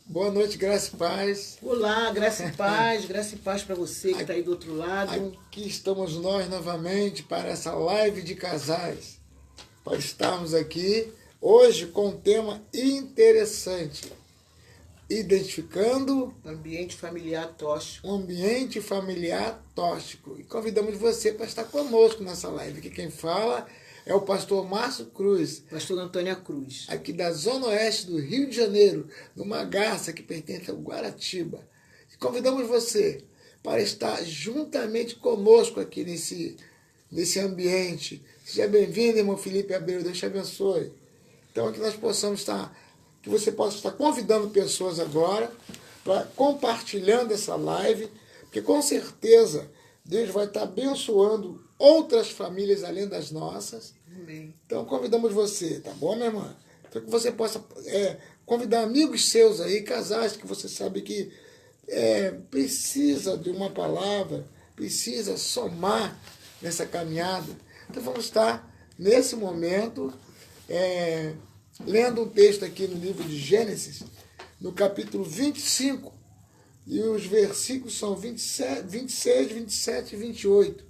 Boa noite, graça e paz. Olá, graça e paz para você que está aí do outro lado. Aqui estamos nós novamente para essa live de casais, para estarmos aqui hoje com um tema interessante, identificando Ambiente familiar tóxico. um ambiente familiar tóxico. E convidamos você para estar conosco nessa live. Aqui quem fala é o pastor Márcio Cruz, Pastor Antônia Cruz. aqui da Zona Oeste do Rio de Janeiro, numa garça que pertence ao Guaratiba. E convidamos você para estar juntamente conosco aqui nesse ambiente. Seja bem-vindo, irmão Felipe Abreu, Deus te abençoe. Então, que nós possamos estar, que você possa estar convidando pessoas agora, para compartilhando essa live, porque com certeza Deus vai estar abençoando outras famílias além das nossas. Amém. Então convidamos você, tá bom, minha irmã? Então que você possa convidar amigos seus aí, casais que você sabe que precisa de uma palavra, precisa somar nessa caminhada. Então vamos estar, nesse momento, lendo um texto aqui no livro de Gênesis, no capítulo 25, e os versículos são 26, 27 e 28,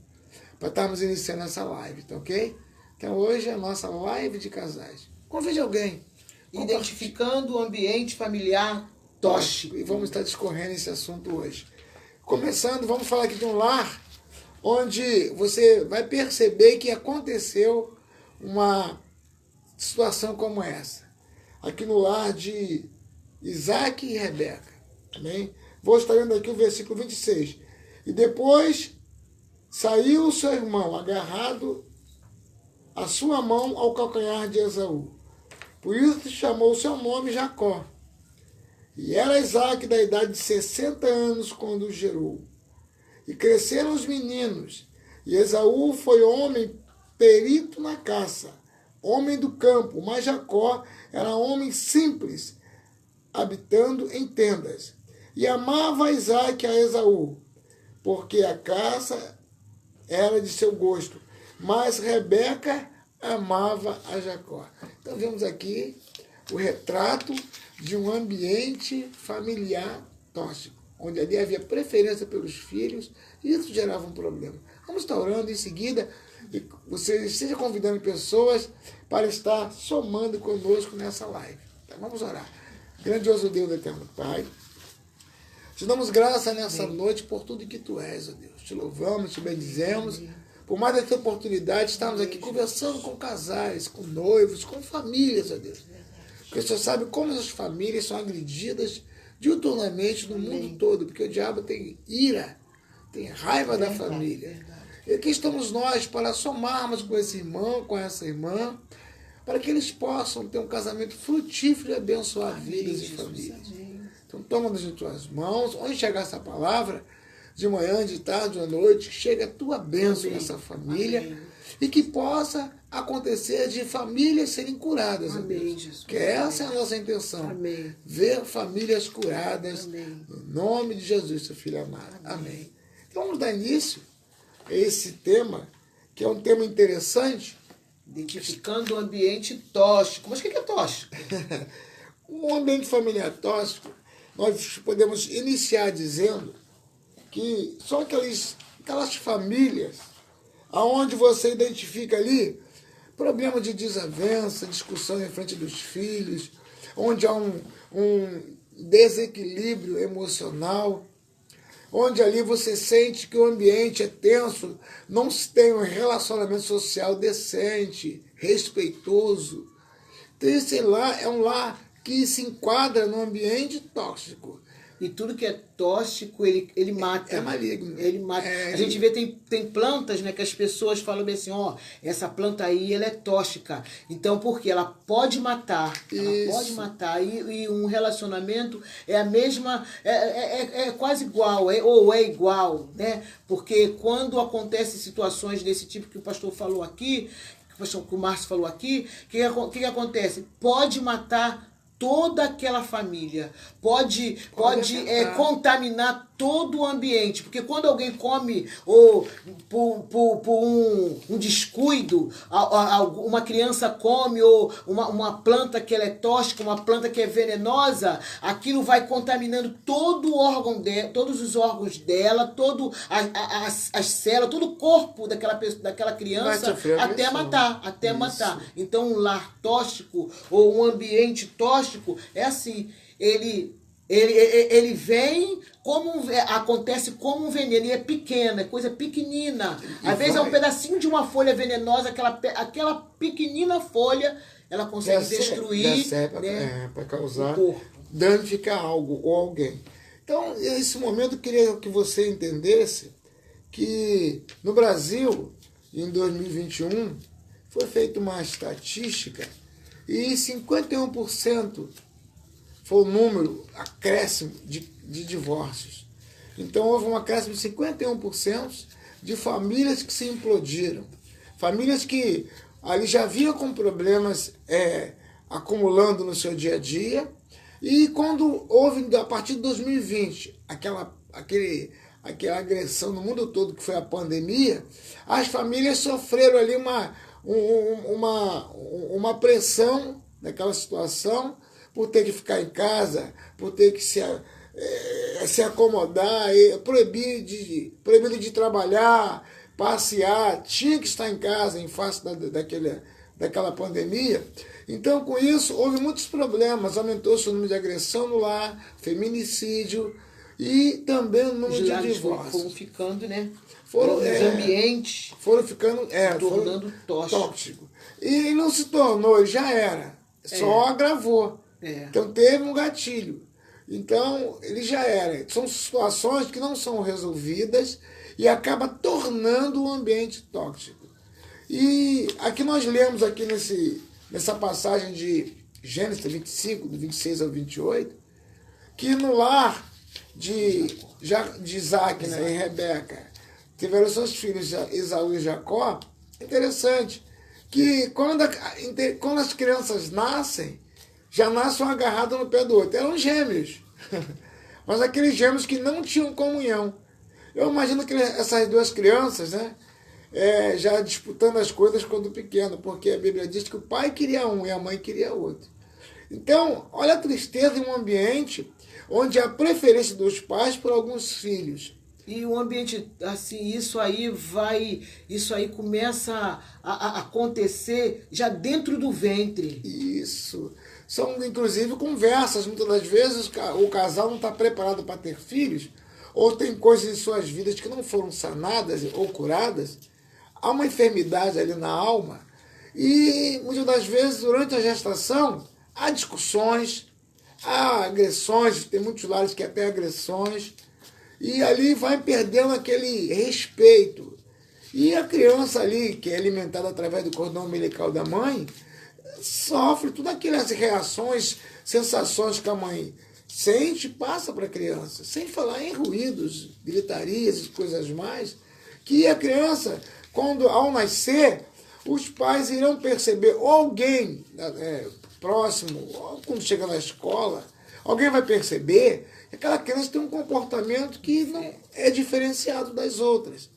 para estarmos iniciando essa live, tá ok? Então hoje é a nossa live de casais. Convide alguém. Identificando o ambiente familiar tóxico. E vamos estar discorrendo esse assunto hoje. Começando, vamos falar aqui de um lar onde você vai perceber que aconteceu uma situação como essa. Aqui no lar de Isaac e Rebeca. Amém? Vou estar lendo aqui o versículo 26. E depois saiu o seu irmão agarrado a sua mão ao calcanhar de Esaú. Por isso chamou o seu nome Jacó. E era Isaac da idade de 60 anos quando o gerou. E cresceram os meninos. E Esaú foi homem perito na caça, homem do campo, mas Jacó era homem simples, habitando em tendas. E amava Isaac a Esaú, porque a caça era de seu gosto. Mas Rebeca amava a Jacó. Então vemos aqui o retrato de um ambiente familiar tóxico, onde ali havia preferência pelos filhos, e isso gerava um problema. Vamos estar orando em seguida, e você esteja convidando pessoas para estar somando conosco nessa live. Então vamos orar. Grandioso Deus, eterno Pai, te damos graça nessa noite por tudo que Tu és, ó Deus. Te louvamos, te bendizemos. Por mais essa oportunidade, estamos aqui conversando com casais, com noivos, com famílias, ó Deus. Porque o Senhor sabe como as famílias são agredidas diuturnamente no mundo todo, porque o diabo tem ira, tem raiva da família. E aqui estamos nós para somarmos com esse irmão, com essa irmã, para que eles possam ter um casamento frutífero e abençoar vidas e famílias. Então toma-nos em Tuas mãos, onde chegar essa palavra, de manhã, de tarde, à noite, chega a Tua bênção nessa família. Amém. E que possa acontecer de famílias serem curadas. Amém, Jesus. Que essa é a nossa intenção. Amém. Ver famílias curadas. Amém. No nome de Jesus, seu Filho amado. Amém. Amém. Então vamos dar início a esse tema, que é um tema interessante. Identificando o ambiente tóxico. Mas o que é tóxico? Um ambiente familiar tóxico, nós podemos iniciar dizendo que são aquelas famílias onde você identifica ali problema de desavença, discussão em frente dos filhos, onde há um desequilíbrio emocional, onde ali você sente que o ambiente é tenso, não se tem um relacionamento social decente, respeitoso. Então esse lar é um lar que se enquadra no ambiente tóxico. E tudo que é tóxico, ele mata. É maligno. Ele mata. A gente vê, tem plantas, né, que as pessoas falam bem assim, essa planta aí, ela é tóxica. Então, por quê? Ela pode matar. Ela pode matar. E um relacionamento é a mesma, é quase igual, ou é igual, né? Porque quando acontecem situações desse tipo que o pastor falou aqui, que o Márcio falou aqui, o que acontece? Pode matar toda aquela família, pode contaminar todo o ambiente, porque quando alguém come ou por um descuido, uma criança come ou uma planta que ela é tóxica, uma planta que é venenosa, aquilo vai contaminando todo o órgão dela, todos os órgãos dela, todo as células, todo o corpo daquela criança, até matar. Então um lar tóxico ou um ambiente tóxico é assim, ele vem acontece como um veneno, e é pequeno, é coisa pequenina. Às vezes é um pedacinho de uma folha venenosa, aquela pequenina folha, ela consegue destruir, né, para causar, danificar algo ou alguém. Então, nesse momento, eu queria que você entendesse que no Brasil, em 2021, foi feita uma estatística e 51% foi o número acréscimo de divórcios. Então houve um acréscimo de 51% de famílias que se implodiram. Famílias que ali já vinham com problemas acumulando no seu dia a dia. E quando houve, a partir de 2020, aquela agressão no mundo todo que foi a pandemia, as famílias sofreram ali uma pressão daquela situação, por ter que ficar em casa, por ter que se acomodar, proibido de trabalhar, passear, tinha que estar em casa em face daquela pandemia. Então, com isso, houve muitos problemas, aumentou-se o número de agressão no lar, feminicídio e também o número de divórcios. Foram ficando, né? Os ambientes foram ficando tornando tóxico. E não se tornou, já era, só agravou. Então teve um gatilho. Então ele já era. São situações que não são resolvidas e acaba tornando o ambiente tóxico. E aqui nós lemos aqui nessa passagem de Gênesis 25, do 26 ao 28, que no lar de Isaac, né, e Rebeca, tiveram seus filhos Esaú e Jacó. Interessante que quando as crianças nascem, já nascem um agarrado no pé do outro. Eram gêmeos. Mas aqueles gêmeos que não tinham comunhão. Eu imagino que essas duas crianças, né, já disputando as coisas quando pequeno, porque a Bíblia diz que o pai queria um e a mãe queria outro. Então, olha a tristeza em um ambiente onde há preferência dos pais por alguns filhos. E o ambiente, assim, isso aí começa a acontecer já dentro do ventre. Isso. São, inclusive, conversas. Muitas das vezes o casal não está preparado para ter filhos, ou tem coisas em suas vidas que não foram sanadas ou curadas. Há uma enfermidade ali na alma. E, muitas das vezes, durante a gestação, há discussões, há agressões, tem muitos lares que até agressões, e ali vai perdendo aquele respeito. E a criança ali, que é alimentada através do cordão umbilical da mãe, sofre todas aquelas reações, sensações que a mãe sente, passa para a criança, sem falar em ruídos, gritarias e coisas mais, que a criança, ao nascer, os pais irão perceber, ou alguém próximo, ou quando chega na escola, alguém vai perceber que aquela criança tem um comportamento que não é diferenciado das outras.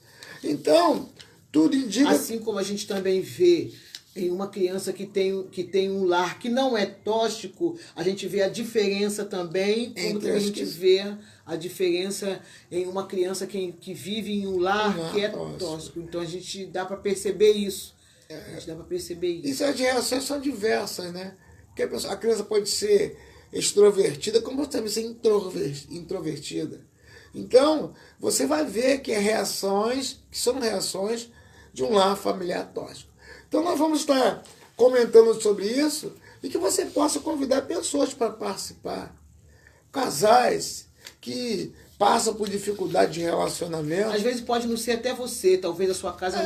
Então, tudo indica... Assim como a gente também vê em uma criança que tem um lar que não é tóxico, a gente vê a diferença também quando a gente vê a diferença em uma criança que vive em um lar que é tóxico. Então a gente dá para perceber isso. E as reações são diversas, né? Porque a criança pode ser extrovertida, como pode também ser introvertida. Então, você vai ver que são reações de um lar familiar tóxico. Então nós vamos estar comentando sobre isso e que você possa convidar pessoas para participar. Casais que passam por dificuldade de relacionamento. Às vezes pode não ser até você, talvez a sua casa,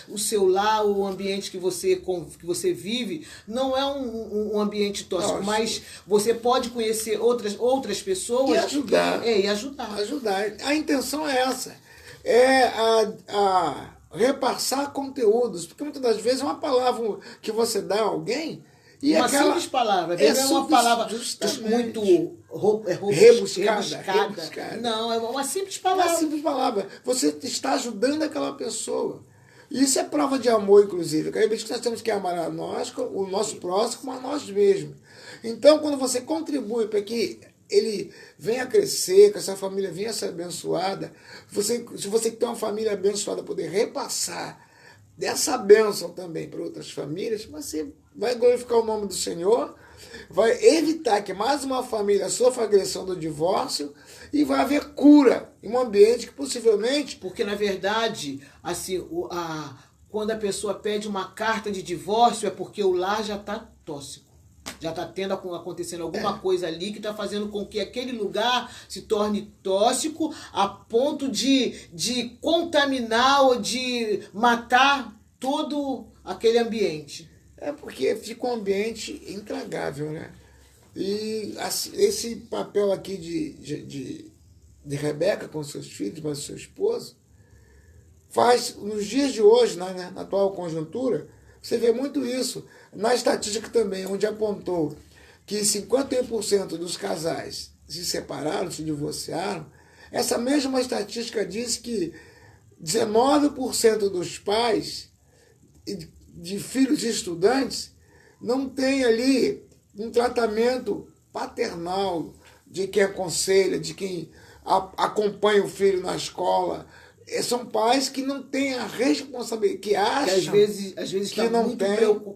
o seu lar, o ambiente que você vive, não é um ambiente tóxico, mas você pode conhecer outras pessoas e ajudar. E ajudar. A intenção é essa. É a repassar conteúdos, porque muitas das vezes é uma palavra que você dá a alguém E uma aquela, simples palavra. Bíblia é uma palavra muito rebuscada. Não, é uma simples palavra. Uma simples palavra. Você está ajudando aquela pessoa. E isso é prova de amor, inclusive. Cada vez que nós temos que amar a nós, o nosso próximo, como a nós mesmos. Então, quando você contribui para que ele venha crescer, que essa família venha ser abençoada, se você tem uma família abençoada, poder repassar dessa bênção também para outras famílias, você vai glorificar o nome do Senhor, vai evitar que mais uma família sofra agressão do divórcio e vai haver cura em um ambiente que possivelmente... Porque, na verdade, assim, quando a pessoa pede uma carta de divórcio é porque o lar já está tóxico. Já está acontecendo alguma coisa ali que está fazendo com que aquele lugar se torne tóxico a ponto de contaminar ou de matar todo aquele ambiente. É porque fica um ambiente intragável, né? E esse papel aqui de Rebeca com seus filhos, mas seu esposo, faz, nos dias de hoje, na atual conjuntura, você vê muito isso. Na estatística também, onde apontou que 51% dos casais se separaram, se divorciaram, essa mesma estatística diz que 19% dos pais de filhos estudantes não tem ali um tratamento paternal de quem aconselha, de quem acompanha o filho na escola. São pais que não têm a responsabilidade, que acham que às vezes que está não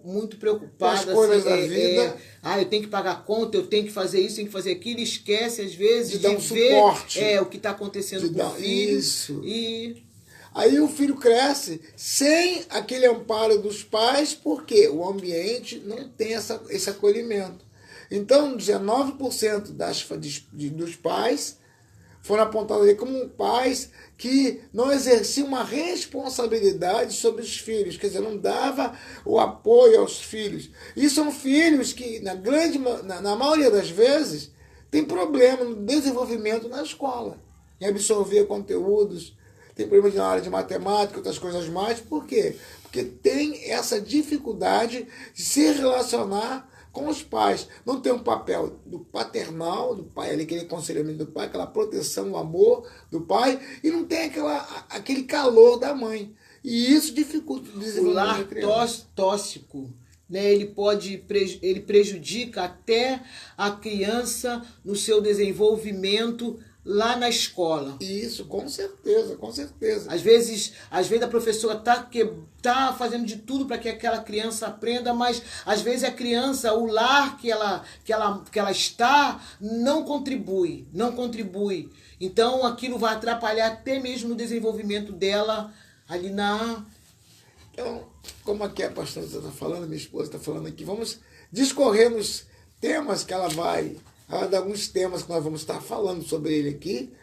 muito preocupado com as coisas assim, da vida. Eu tenho que pagar a conta, eu tenho que fazer isso, tenho que fazer aquilo, esquece às vezes de dar um ver suporte, o que está acontecendo com o filho. Isso. E aí o filho cresce sem aquele amparo dos pais, porque o ambiente não tem esse acolhimento. Então, 19% dos pais foram apontados ali como pais que não exerciam uma responsabilidade sobre os filhos, quer dizer, não dava o apoio aos filhos. E são filhos que, na maioria das vezes, têm problema no desenvolvimento na escola, em absorver conteúdos, tem problema na área de matemática, outras coisas mais. Por quê? Porque tem essa dificuldade de se relacionar com os pais. Não tem um papel do paternal, do pai, ali, aquele aconselhamento do pai, aquela proteção, o amor do pai, e não tem aquele calor da mãe. E isso dificulta o desenvolvimento da criança. O lar tóxico, né, ele prejudica até a criança no seu desenvolvimento lá na escola. Isso, com certeza, com certeza. Às vezes a professora tá fazendo de tudo para que aquela criança aprenda, mas às vezes a criança, o lar que ela está, não contribui. Então aquilo vai atrapalhar até mesmo no desenvolvimento dela ali na... Então, como aqui a pastora está falando, minha esposa está falando aqui, vamos discorrer nos temas que ela vai... Ela dá alguns temas que nós vamos estar falando sobre ele aqui.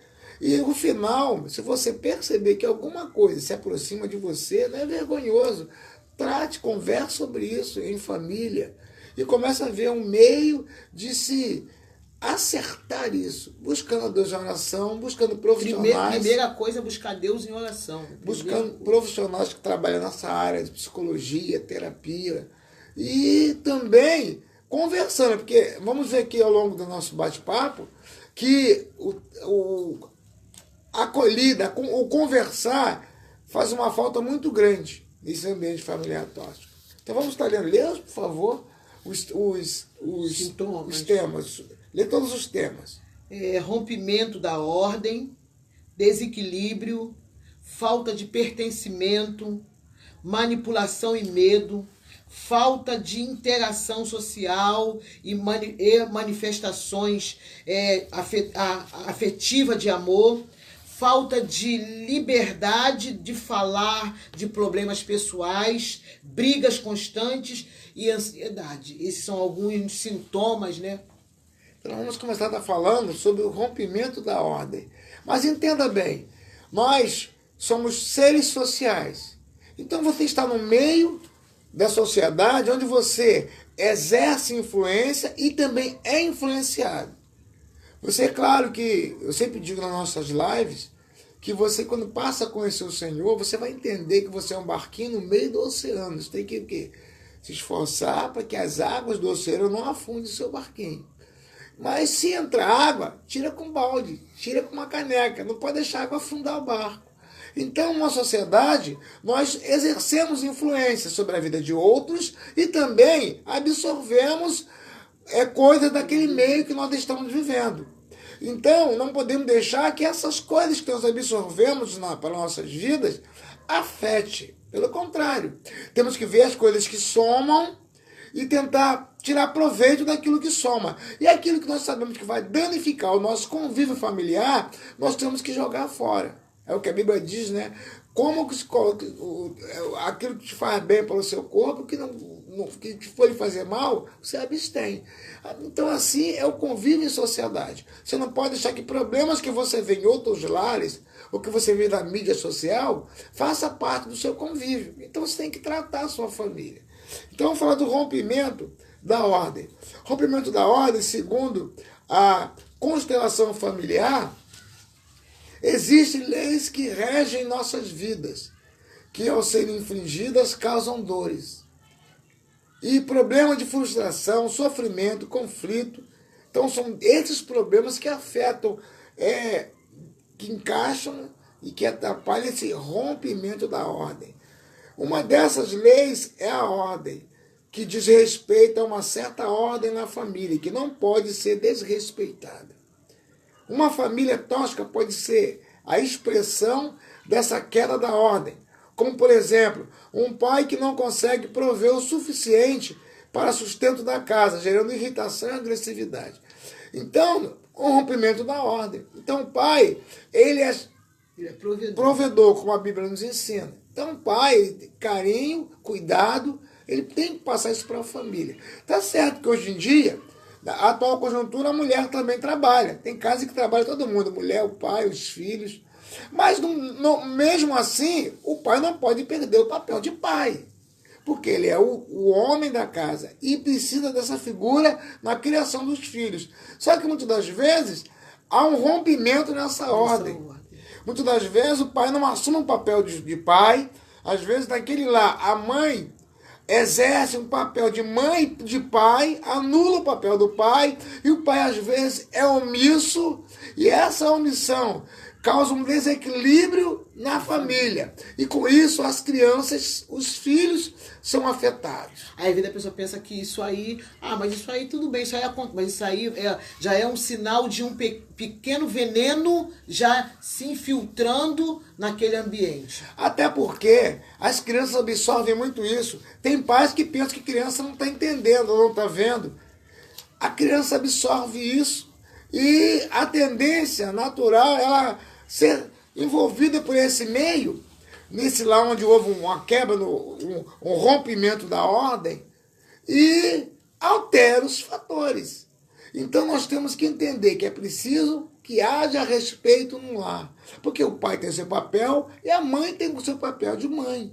E no final, se você perceber que alguma coisa se aproxima de você, não é vergonhoso. Converse sobre isso em família. E comece a ver um meio de se acertar isso. Buscando a Deus em oração, buscando profissionais. Primeira coisa é buscar Deus em oração. Buscando profissionais que trabalham nessa área de psicologia, terapia. E também... conversando, porque vamos ver aqui ao longo do nosso bate-papo que a acolhida, o conversar faz uma falta muito grande nesse ambiente familiar tóxico. Então vamos estar lendo, lê, por favor, os temas, lê todos os temas. Rompimento da ordem, desequilíbrio, falta de pertencimento, manipulação e medo, falta de interação social e manifestações afetiva de amor, falta de liberdade de falar de problemas pessoais, brigas constantes e ansiedade. Esses são alguns sintomas, né? Então vamos começar a estar falando sobre o rompimento da ordem. Mas entenda bem, nós somos seres sociais. Então você está no meio da sociedade onde você exerce influência e também é influenciado. Você, é claro que, eu sempre digo nas nossas lives, que você, quando passa a conhecer o Senhor, você vai entender que você é um barquinho no meio do oceano. Você tem que o quê? se esforçar para que as águas do oceano não afundem seu barquinho. Mas se entrar água, tira com balde, tira com uma caneca, não pode deixar a água afundar o barco. Então, na sociedade, nós exercemos influência sobre a vida de outros e também absorvemos coisas daquele meio que nós estamos vivendo. Então, não podemos deixar que essas coisas que nós absorvemos para nossas vidas afete. Pelo contrário, temos que ver as coisas que somam e tentar tirar proveito daquilo que soma. E aquilo que nós sabemos que vai danificar o nosso convívio familiar, nós temos que jogar fora. É o que a Bíblia diz, né? Como que aquilo que te faz bem para o seu corpo, que for lhe fazer mal, você abstém. Então, assim é o convívio em sociedade. Você não pode deixar que problemas que você vê em outros lares, ou que você vê na mídia social, faça parte do seu convívio. Então, você tem que tratar a sua família. Então, vamos falar do rompimento da ordem. Rompimento da ordem, segundo a constelação familiar, existem leis que regem nossas vidas, que ao serem infringidas causam dores. E problemas de frustração, sofrimento, conflito. Então são esses problemas que afetam, que encaixam e que atrapalham esse rompimento da ordem. Uma dessas leis é a ordem, que diz respeito a uma certa ordem na família, que não pode ser desrespeitada. Uma família tóxica pode ser a expressão dessa queda da ordem. Como, por exemplo, um pai que não consegue prover o suficiente para sustento da casa, gerando irritação e agressividade. Então, o rompimento da ordem. Então, o pai, ele é provedor, como a Bíblia nos ensina. Então, o pai, carinho, cuidado, ele tem que passar isso para a família. Tá certo que hoje em dia, na atual conjuntura, a mulher também trabalha. Tem casa que trabalha todo mundo, a mulher, o pai, os filhos. Mas, mesmo assim, o pai não pode perder o papel de pai. Porque ele é o homem da casa e precisa dessa figura na criação dos filhos. Só que, muitas das vezes, há um rompimento nessa ordem. Muitas das vezes, o pai não assume o papel de pai. Às vezes, naquele lá, a mãe exerce um papel de mãe, de pai, anula o papel do pai, e o pai, às vezes, é omisso, e essa omissão causa um desequilíbrio na família. E com isso, as crianças, os filhos, são afetados. Aí a pessoa pensa que isso aí, mas isso aí tudo bem, isso aí mas isso aí já é um sinal de um pequeno veneno já se infiltrando naquele ambiente. Até porque as crianças absorvem muito isso. Tem pais que pensam que criança não está entendendo, não está vendo. A criança absorve isso e a tendência natural é ela ser envolvida por esse meio, nesse lá onde houve uma quebra, um rompimento da ordem, e altera os fatores. Então nós temos que entender que é preciso que haja respeito no lar, porque o pai tem seu papel e a mãe tem o seu papel de mãe.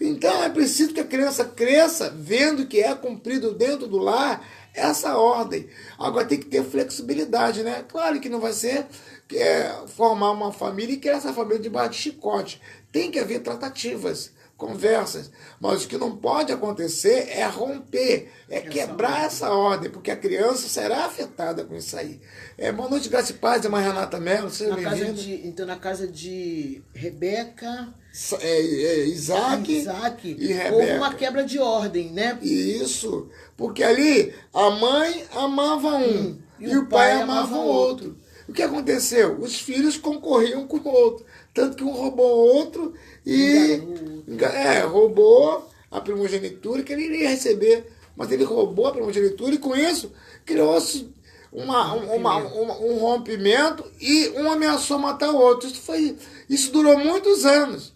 Então é preciso que a criança cresça vendo que é cumprido dentro do lar essa ordem. Agora tem que ter flexibilidade, né? Claro que não vai ser formar uma família e criar essa família debaixo de chicote. Tem que haver tratativas, conversas. Mas o que não pode acontecer é romper, é quebrar essa ordem, porque a criança será afetada com isso aí. Boa noite, graça e paz, irmã Renata Mello, seja bem-vinda. Então, na casa de Rebeca, Isaac e Rebeca. Houve uma quebra de ordem, né? Isso, porque ali a mãe amava um e o pai amava o outro. O que aconteceu? Os filhos concorriam com o outro. Tanto que um roubou o outro e roubou a primogenitura que ele iria receber. Mas ele roubou a primogenitura e com isso criou-se um rompimento e um ameaçou matar o outro. Isso durou muitos anos.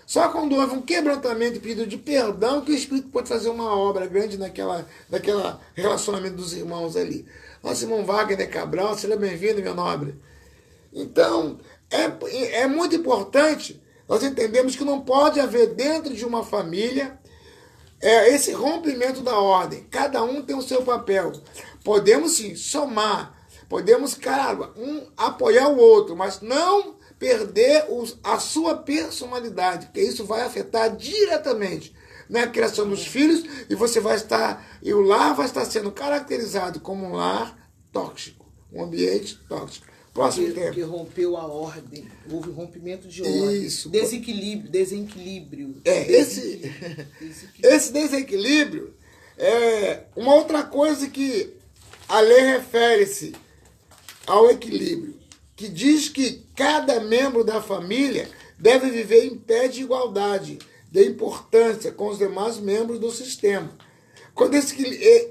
Só quando houve um quebrantamento e pedido de perdão que o Espírito pode fazer uma obra grande naquela relacionamento dos irmãos ali. Nosso irmão Wagner Cabral, seja bem-vindo, meu nobre. Então, é muito importante nós entendemos que não pode haver dentro de uma família esse rompimento da ordem. Cada um tem o seu papel. Podemos sim somar, podemos, apoiar o outro, mas não perder a sua personalidade, porque isso vai afetar diretamente na criação dos filhos, e o lar vai estar sendo caracterizado como um lar tóxico, um ambiente tóxico. Próximo tema. Que rompeu a ordem, houve rompimento de ordem. Isso. Desequilíbrio. Esse desequilíbrio é uma outra coisa que a lei refere-se ao equilíbrio, que diz que cada membro da família deve viver em pé de igualdade, de importância com os demais membros do sistema. Quando esse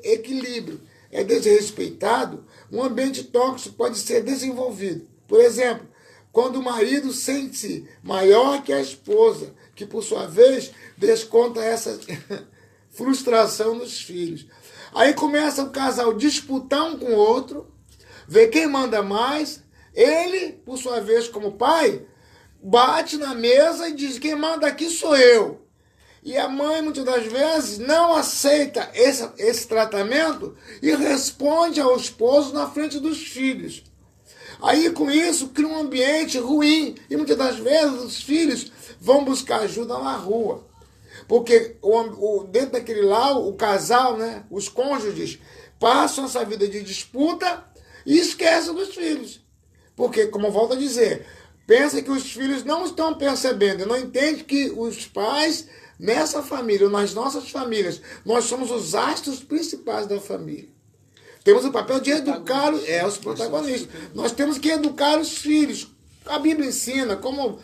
equilíbrio é desrespeitado, um ambiente tóxico pode ser desenvolvido. Por exemplo, quando o marido sente-se maior que a esposa, que por sua vez desconta essa frustração nos filhos. Aí começa o casal disputar um com o outro, ver quem manda mais. Ele, por sua vez, como pai, bate na mesa e diz: quem manda aqui sou eu. E a mãe, muitas das vezes, não aceita esse tratamento e responde ao esposo na frente dos filhos. Aí, com isso, cria um ambiente ruim. E muitas das vezes os filhos vão buscar ajuda na rua. Porque dentro daquele lá, o casal, né, os cônjuges, passam essa vida de disputa e esquecem dos filhos. Porque, como eu volto a dizer, pensa que os filhos não estão percebendo, não entendem que os pais, nessa família, nas nossas famílias, nós somos os astros principais da família. Temos o papel de educar os protagonistas. Nós temos que educar os filhos. A Bíblia ensina como...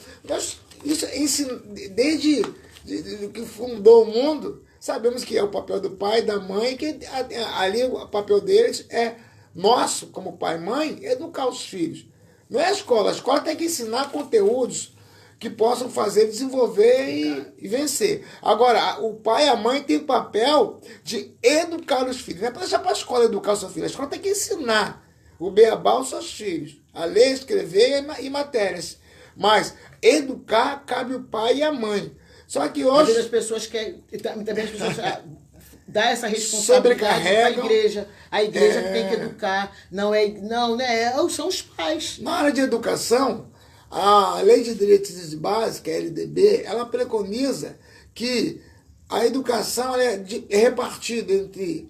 Isso ensina, desde que fundou o mundo, sabemos que é o papel do pai e da mãe, que ali o papel deles é nosso, como pai e mãe, educar os filhos. Não é a escola tem que ensinar conteúdos que possam fazer desenvolver e vencer. Agora, o pai e a mãe têm o papel de educar os filhos. Não é para deixar para a escola educar o seu filho. A escola tem que ensinar o beabá aos seus filhos. A ler, escrever e matérias. Mas educar cabe o pai e a mãe. Só que hoje... Às vezes as pessoas querem... Também as pessoas... dá essa responsabilidade para a igreja. A igreja tem que educar. Não, são os pais. Na área de educação, a Lei de Diretrizes Básicas, a LDB, ela preconiza que a educação é repartida entre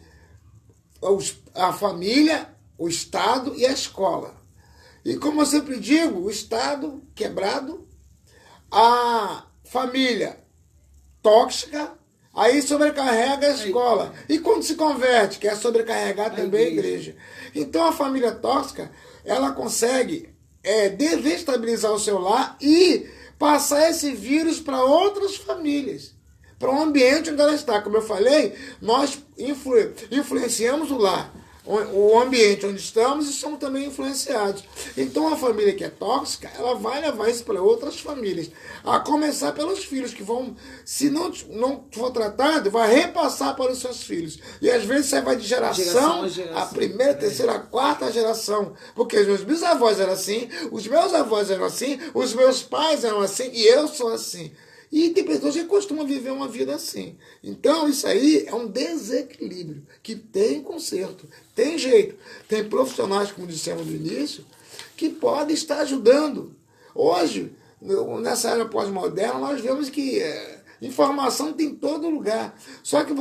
a família, o Estado e a escola. E como eu sempre digo, o Estado quebrado, a família tóxica, aí sobrecarrega a escola. E quando se converte, quer sobrecarregar também a igreja. Então a família tóxica, ela consegue desestabilizar o seu lar e passar esse vírus para outras famílias, para o ambiente onde ela está. Como eu falei, nós influenciamos o lar, o ambiente onde estamos, e somos também influenciados. Então a família que é tóxica, ela vai levar isso para outras famílias, a começar pelos filhos, que vão, se não for tratado, vai repassar para os seus filhos. E às vezes você vai de geração a primeira, terceira, quarta geração, porque os meus bisavós eram assim, os meus avós eram assim, os meus pais eram assim, e eu sou assim. E tem pessoas que costumam viver uma vida assim. Então, isso aí é um desequilíbrio que tem conserto, tem jeito. Tem profissionais, como dissemos no início, que podem estar ajudando. Hoje, nessa era pós-moderna, nós vemos que informação tem em todo lugar. Só que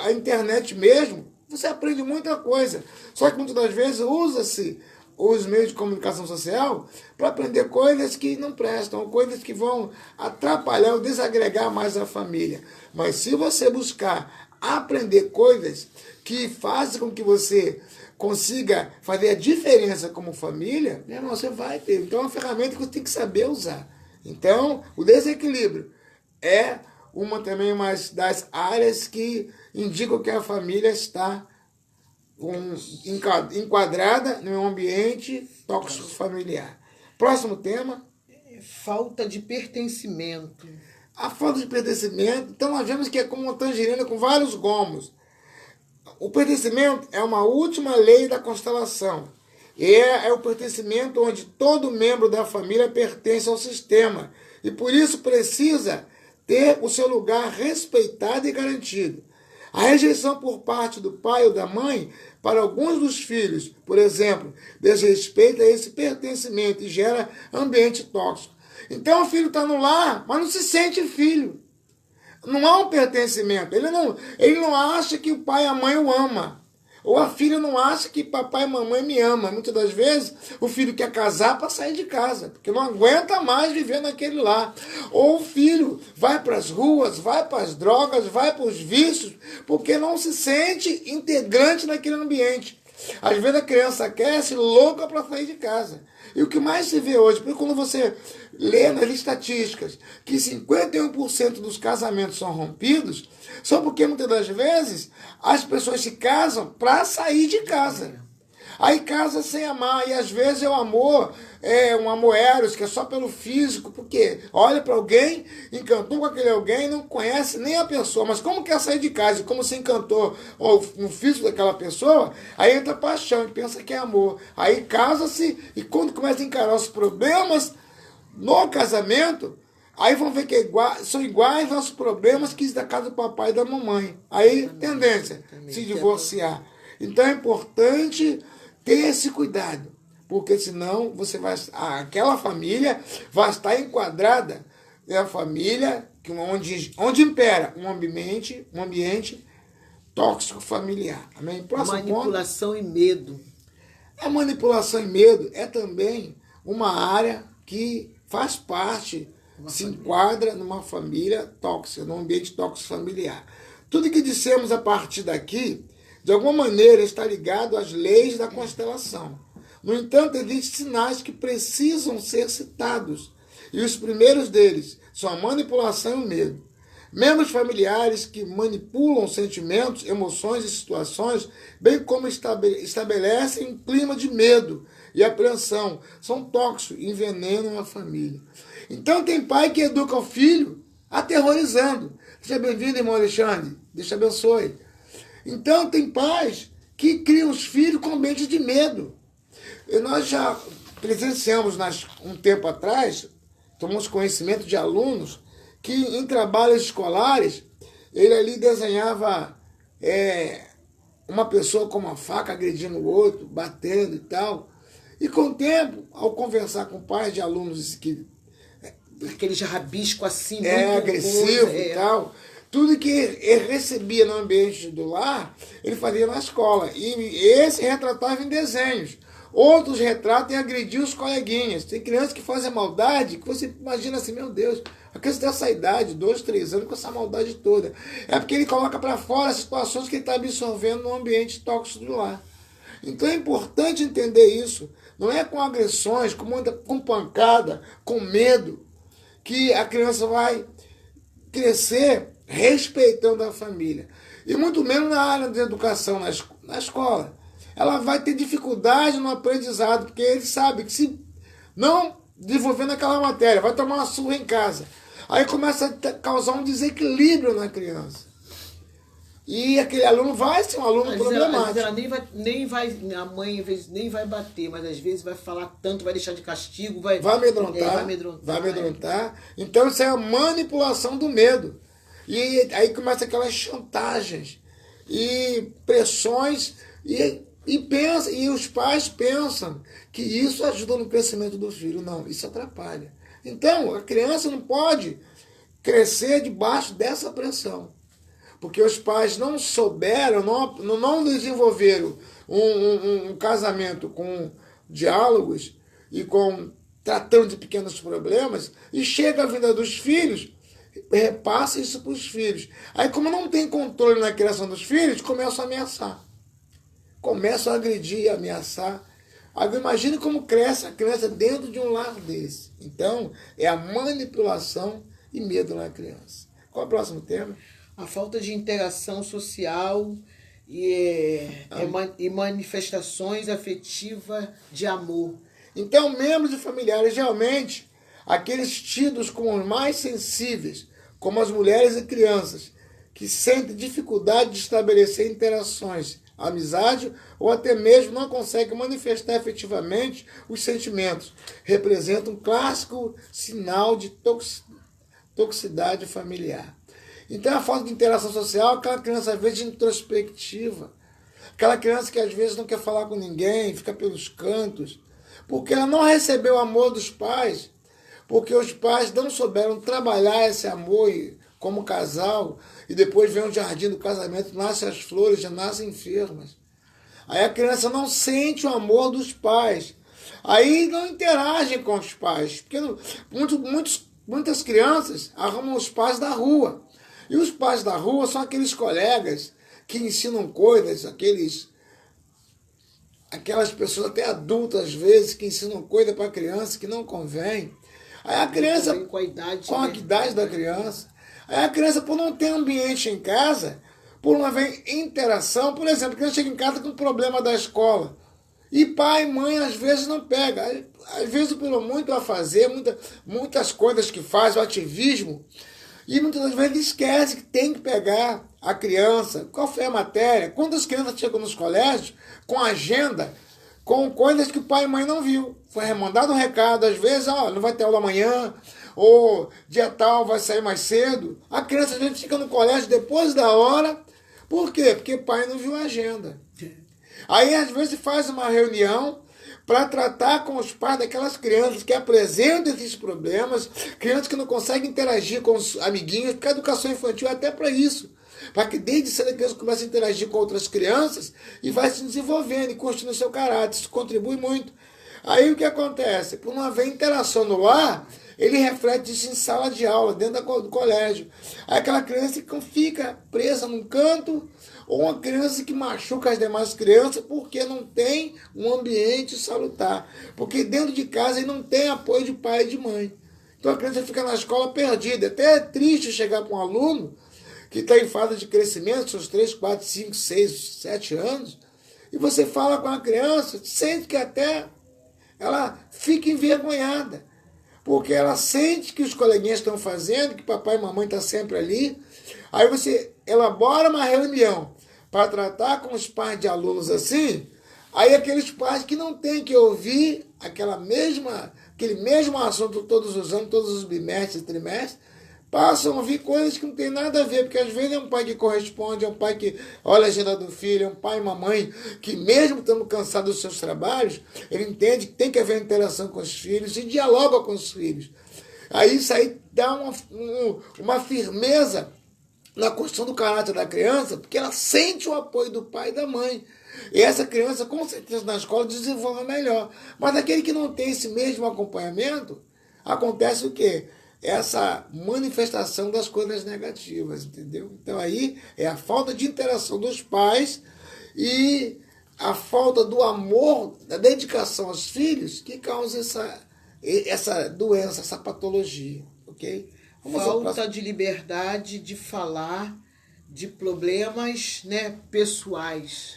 a internet mesmo, você aprende muita coisa. Só que muitas das vezes usa-se os meios de comunicação social para aprender coisas que não prestam, coisas que vão atrapalhar ou desagregar mais a família. Mas se você buscar aprender coisas que fazem com que você consiga fazer a diferença como família, né, você vai ter. Então é uma ferramenta que você tem que saber usar. Então, o desequilíbrio é também uma das áreas que indicam que a família está enquadrada em um ambiente tóxico familiar. Próximo tema. Falta de pertencimento. A falta de pertencimento, então nós vemos que é como uma tangerina com vários gomos. O pertencimento é uma última lei da constelação. É o pertencimento onde todo membro da família pertence ao sistema. E por isso precisa ter o seu lugar respeitado e garantido. A rejeição por parte do pai ou da mãe para alguns dos filhos, por exemplo, desrespeita esse pertencimento e gera ambiente tóxico. Então o filho está no lar, mas não se sente filho. Não há um pertencimento. Ele não acha que o pai e a mãe o ama. Ou a filha não acha que papai e mamãe me amam. Muitas das vezes o filho quer casar para sair de casa, porque não aguenta mais viver naquele lar. Ou o filho vai para as ruas, vai para as drogas, vai para os vícios, porque não se sente integrante naquele ambiente. Às vezes a criança quer se louca para sair de casa. E o que mais se vê hoje, porque quando você lê nas estatísticas que 51% dos casamentos são rompidos, só porque muitas das vezes as pessoas se casam para sair de casa. Aí casa sem amar, e às vezes é o amor, um amor eros, que é só pelo físico, porque olha para alguém, encantou com aquele alguém, não conhece nem a pessoa, mas como quer sair de casa, e como se encantou no físico daquela pessoa, aí entra paixão e pensa que é amor. Aí casa-se, e quando começa a encarar os problemas no casamento, aí vão ver que são iguais aos problemas que da casa do papai e da mamãe. Aí tendência se divorciar. Então é importante ter esse cuidado, porque senão aquela família vai estar enquadrada, é a família onde impera um ambiente tóxico familiar. Amém? Manipulação e medo. A manipulação e medo é também uma área que faz parte, se enquadra numa família tóxica, num ambiente tóxico familiar. Tudo que dissemos a partir daqui, de alguma maneira, está ligado às leis da constelação. No entanto, existem sinais que precisam ser citados. E os primeiros deles são a manipulação e o medo. Membros familiares que manipulam sentimentos, emoções e situações, bem como estabelecem um clima de medo e apreensão, são tóxicos e envenenam a família. Então tem pai que educa o filho aterrorizando. Seja bem-vindo, irmão Alexandre. Deus te abençoe. Então tem pais que criam os filhos com ambiente de medo. E nós já presenciamos um tempo atrás, tomamos conhecimento de alunos que em trabalhos escolares, ele ali desenhava uma pessoa com uma faca agredindo o outro, batendo e tal. E com o tempo, ao conversar com pais de alunos que... Aquele rabisco assim, muito agressivo e tal... Tudo que ele recebia no ambiente do lar, ele fazia na escola. E esse retratava em desenhos. Outros retratam e agrediam os coleguinhas. Tem crianças que fazem maldade, que você imagina assim, meu Deus, a criança dessa idade, 2, 3 anos, com essa maldade toda. É porque ele coloca para fora as situações que ele está absorvendo no ambiente tóxico do lar. Então é importante entender isso. Não é com agressões, com pancada, com medo, que a criança vai crescer respeitando a família. E muito menos na área de educação, na escola. Ela vai ter dificuldade no aprendizado, porque ele sabe que se não desenvolver naquela matéria, vai tomar uma surra em casa. Aí começa a causar um desequilíbrio na criança. E aquele aluno vai ser um aluno problemático. Ela nem vai, a mãe às vezes nem vai bater, mas às vezes vai falar tanto, vai deixar de castigo, vai amedrontar. Então isso é a manipulação do medo. E aí começa aquelas chantagens e pressões e os pais pensam que isso ajuda no crescimento do filho. Não, isso atrapalha. Então a criança não pode crescer debaixo dessa pressão. Porque os pais não souberam, não desenvolveram um casamento com diálogos e tratando de pequenos problemas, e chega a vida dos filhos, repassa isso para os filhos. Aí, como não tem controle na criação dos filhos, começam a ameaçar. Começam a agredir e ameaçar. Agora, imagine como cresce a criança dentro de um lar desse. Então, é a manipulação e medo na criança. Qual é o próximo tema? A falta de interação social e manifestações afetivas de amor. Então, membros de familiares, geralmente, aqueles tidos como os mais sensíveis, como as mulheres e crianças, que sentem dificuldade de estabelecer interações, amizade ou até mesmo não conseguem manifestar efetivamente os sentimentos, representam um clássico sinal de toxicidade familiar. Então, a falta de interação social, aquela criança, às vezes, introspectiva. Aquela criança que, às vezes, não quer falar com ninguém, fica pelos cantos. Porque ela não recebeu o amor dos pais. Porque os pais não souberam trabalhar esse amor como casal, e depois vem o jardim do casamento, nascem as flores, já nascem enfermas. Aí a criança não sente o amor dos pais. Aí não interagem com os pais. Porque muitas crianças arrumam os pais da rua. E os pais da rua são aqueles colegas que ensinam coisas, aquelas pessoas até adultas às vezes que ensinam coisa para a criança que não convém. Aí a criança, com a idade, com a idade da criança, aí a criança, por não ter ambiente em casa, por não haver interação, por exemplo, a criança chega em casa com problema da escola, e pai e mãe às vezes não pega, às vezes pelo muito a fazer, muitas coisas que faz, o ativismo, e muitas das vezes esquece que tem que pegar a criança. Qual foi a matéria? Quantas crianças chegam nos colégios com agenda, com coisas que o pai e mãe não viu? Foi remandado um recado, às vezes, não vai ter aula amanhã, ou dia tal vai sair mais cedo. A criança às vezes fica no colégio depois da hora. Por quê? Porque o pai não viu a agenda. Aí às vezes faz uma reunião para tratar com os pais daquelas crianças que apresentam esses problemas, crianças que não conseguem interagir com os amiguinhos, porque a educação infantil é até para isso. Para que desde cedo a criança comece a interagir com outras crianças e vai se desenvolvendo e construindo seu caráter. Isso contribui muito. Aí o que acontece? Por não haver interação no lar, ele reflete isso em sala de aula, dentro do colégio. Aí aquela criança que fica presa num canto, ou uma criança que machuca as demais crianças porque não tem um ambiente salutar. Porque dentro de casa ele não tem apoio de pai e de mãe. Então a criança fica na escola perdida. Até é triste chegar para um aluno que está em fase de crescimento, seus 3, 4, 5, 6, 7 anos, e você fala com a criança, sente que até ela fica envergonhada, porque ela sente que os coleguinhas estão fazendo, que papai e mamãe estão sempre ali. Aí você elabora uma reunião para tratar com os pais de alunos assim, aí aqueles pais que não têm que ouvir aquele mesmo assunto todos os anos, todos os bimestres e trimestres, passam a ouvir coisas que não tem nada a ver, porque às vezes é um pai que corresponde, é um pai que olha a agenda do filho, é um pai e uma mãe que mesmo estando cansado dos seus trabalhos, ele entende que tem que haver interação com os filhos e dialoga com os filhos. Aí isso aí dá uma firmeza na construção do caráter da criança, porque ela sente o apoio do pai e da mãe. E essa criança, com certeza, na escola desenvolve melhor. Mas aquele que não tem esse mesmo acompanhamento, acontece o quê? Essa manifestação das coisas negativas, entendeu? Então aí é a falta de interação dos pais e a falta do amor, da dedicação aos filhos que causa essa doença, essa patologia, ok? Falta de liberdade de falar de problemas, pessoais.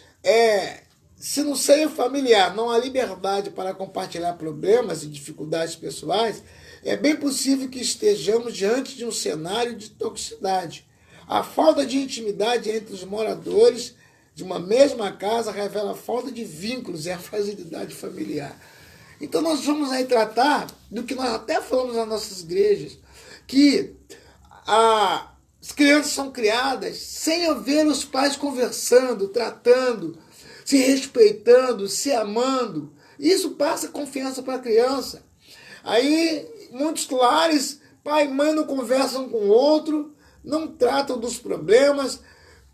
Se no seio familiar não há liberdade para compartilhar problemas e dificuldades pessoais, é bem possível que estejamos diante de um cenário de toxicidade. A falta de intimidade entre os moradores de uma mesma casa revela a falta de vínculos e a fragilidade familiar. Então nós vamos aí tratar do que nós até falamos nas nossas igrejas, que as crianças são criadas sem haver os pais conversando, tratando, se respeitando, se amando. Isso passa confiança para a criança. Aí, muitos lares, pai e mãe não conversam com o outro, não tratam dos problemas,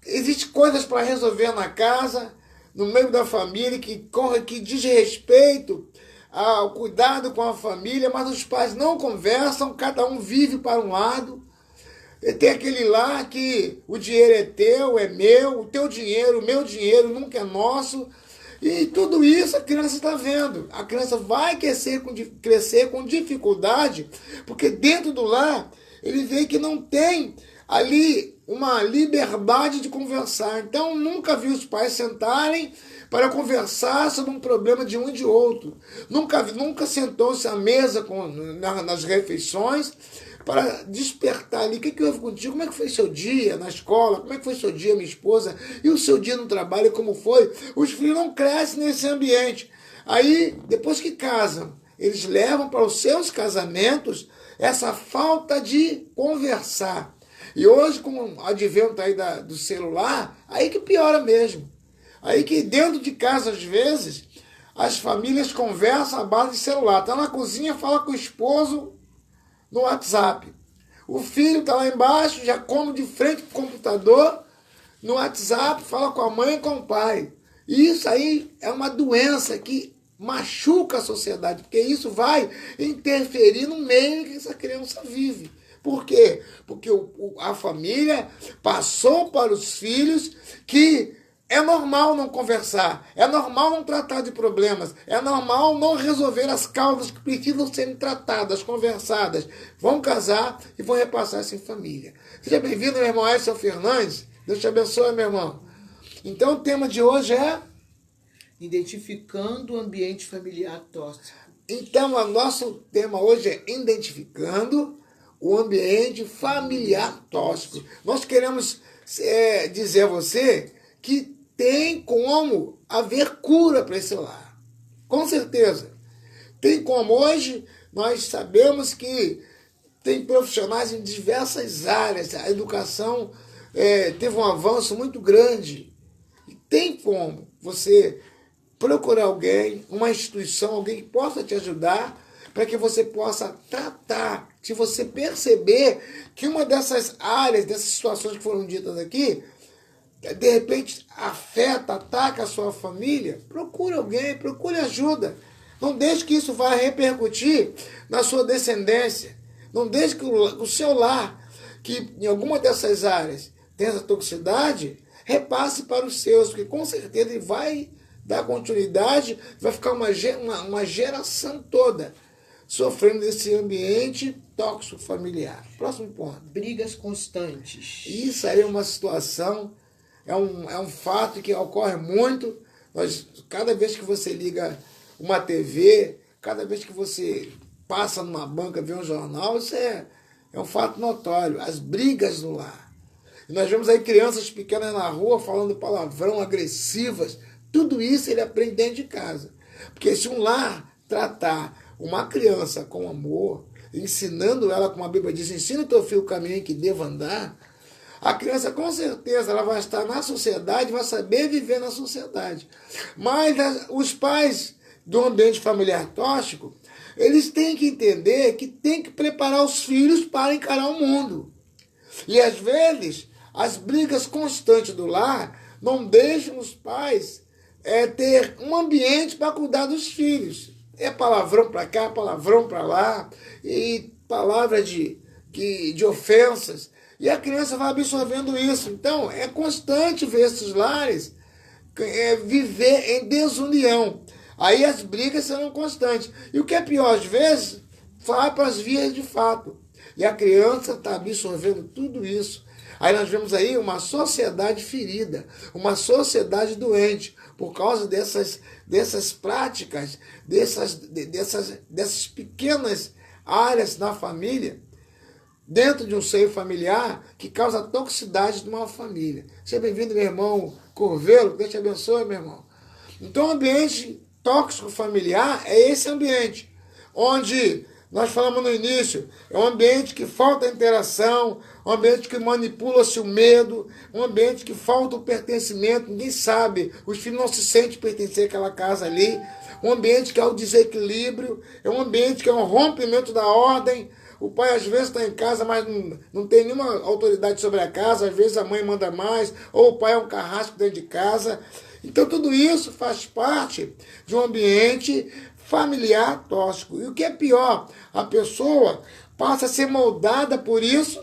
existem coisas para resolver na casa, no meio da família, que diz respeito ao cuidado com a família, mas os pais não conversam, cada um vive para um lado. E tem aquele lá que o dinheiro é teu, é meu, o teu dinheiro, o meu dinheiro nunca é nosso. E tudo isso a criança está vendo. A criança vai crescer com dificuldade, porque dentro do lar ele vê que não tem ali uma liberdade de conversar. Então nunca vi os pais sentarem para conversar sobre um problema de um e de outro. Nunca sentou-se à mesa nas refeições para despertar ali, o que houve contigo, como é que foi seu dia na escola, como é que foi seu dia, minha esposa, e o seu dia no trabalho, como foi? Os filhos não crescem nesse ambiente. Aí, depois que casam, eles levam para os seus casamentos essa falta de conversar. E hoje, com o advento aí do celular, aí que piora mesmo. Aí que dentro de casa, às vezes, as famílias conversam à base de celular. Está na cozinha, fala com o esposo no WhatsApp. O filho está lá embaixo, já come de frente para o computador, no WhatsApp, fala com a mãe e com o pai. E isso aí é uma doença que machuca a sociedade, porque isso vai interferir no meio que essa criança vive. Por quê? Porque a família passou para os filhos que é normal não conversar, é normal não tratar de problemas, é normal não resolver as causas que precisam serem tratadas, conversadas. Vão casar e vão repassar isso em família. Seja bem-vindo, meu irmão Edson Fernandes. Deus te abençoe, meu irmão. Então o tema de hoje é... identificando o ambiente familiar tóxico. Então o nosso tema hoje é identificando o ambiente familiar tóxico. Nós queremos dizer a você que tem como haver cura para esse lar. Com certeza. Tem como. Hoje nós sabemos que tem profissionais em diversas áreas. A educação teve um avanço muito grande. E tem como você procurar alguém, uma instituição, alguém que possa te ajudar para que você possa tratar. Se você perceber que uma dessas áreas, dessas situações que foram ditas aqui, de repente afeta, ataca a sua família, procure alguém, procure ajuda. Não deixe que isso vá repercutir na sua descendência. Não deixe que o seu lar, que em alguma dessas áreas tem essa toxicidade, repasse para os seus, porque com certeza ele vai dar continuidade, vai ficar uma geração toda sofrendo desse ambiente tóxico familiar. Próximo ponto. Brigas constantes. Isso aí é uma situação, é um fato que ocorre muito. Cada vez que você liga uma TV, cada vez que você passa numa banca, vê um jornal, isso é um fato notório. As brigas no lar. E nós vemos aí crianças pequenas na rua falando palavrão, agressivas. Tudo isso ele aprende dentro de casa. Porque se um lar tratar uma criança com amor, ensinando ela, como a Bíblia diz, ensina o teu filho o caminho em que deva andar, a criança com certeza ela vai estar na sociedade, vai saber viver na sociedade. Mas os pais do ambiente familiar tóxico, eles têm que entender que tem que preparar os filhos para encarar o mundo. E às vezes, as brigas constantes do lar não deixam os pais ter um ambiente para cuidar dos filhos. É palavrão para cá, palavrão para lá, e palavras de ofensas. E a criança vai absorvendo isso. Então, é constante ver esses lares viver em desunião. Aí as brigas serão constantes. E o que é pior, às vezes, vai para as vias de fato. E a criança está absorvendo tudo isso. Aí nós vemos aí uma sociedade ferida, uma sociedade doente, por causa dessas práticas, dessas pequenas áreas na família, dentro de um seio familiar, que causa toxicidade de uma família. Seja bem-vindo, meu irmão Corvelo, Deus te abençoe, meu irmão. Então, o ambiente tóxico familiar é esse ambiente, onde nós falamos no início, é um ambiente que falta interação, um ambiente que manipula-se o medo, um ambiente que falta o pertencimento, ninguém sabe, os filhos não se sentem pertencer àquela casa ali, um ambiente que é o desequilíbrio, é um ambiente que é um rompimento da ordem. O pai às vezes está em casa, mas não tem nenhuma autoridade sobre a casa, às vezes a mãe manda mais, ou o pai é um carrasco dentro de casa. Então tudo isso faz parte de um ambiente familiar tóxico. E o que é pior, a pessoa passa a ser moldada por isso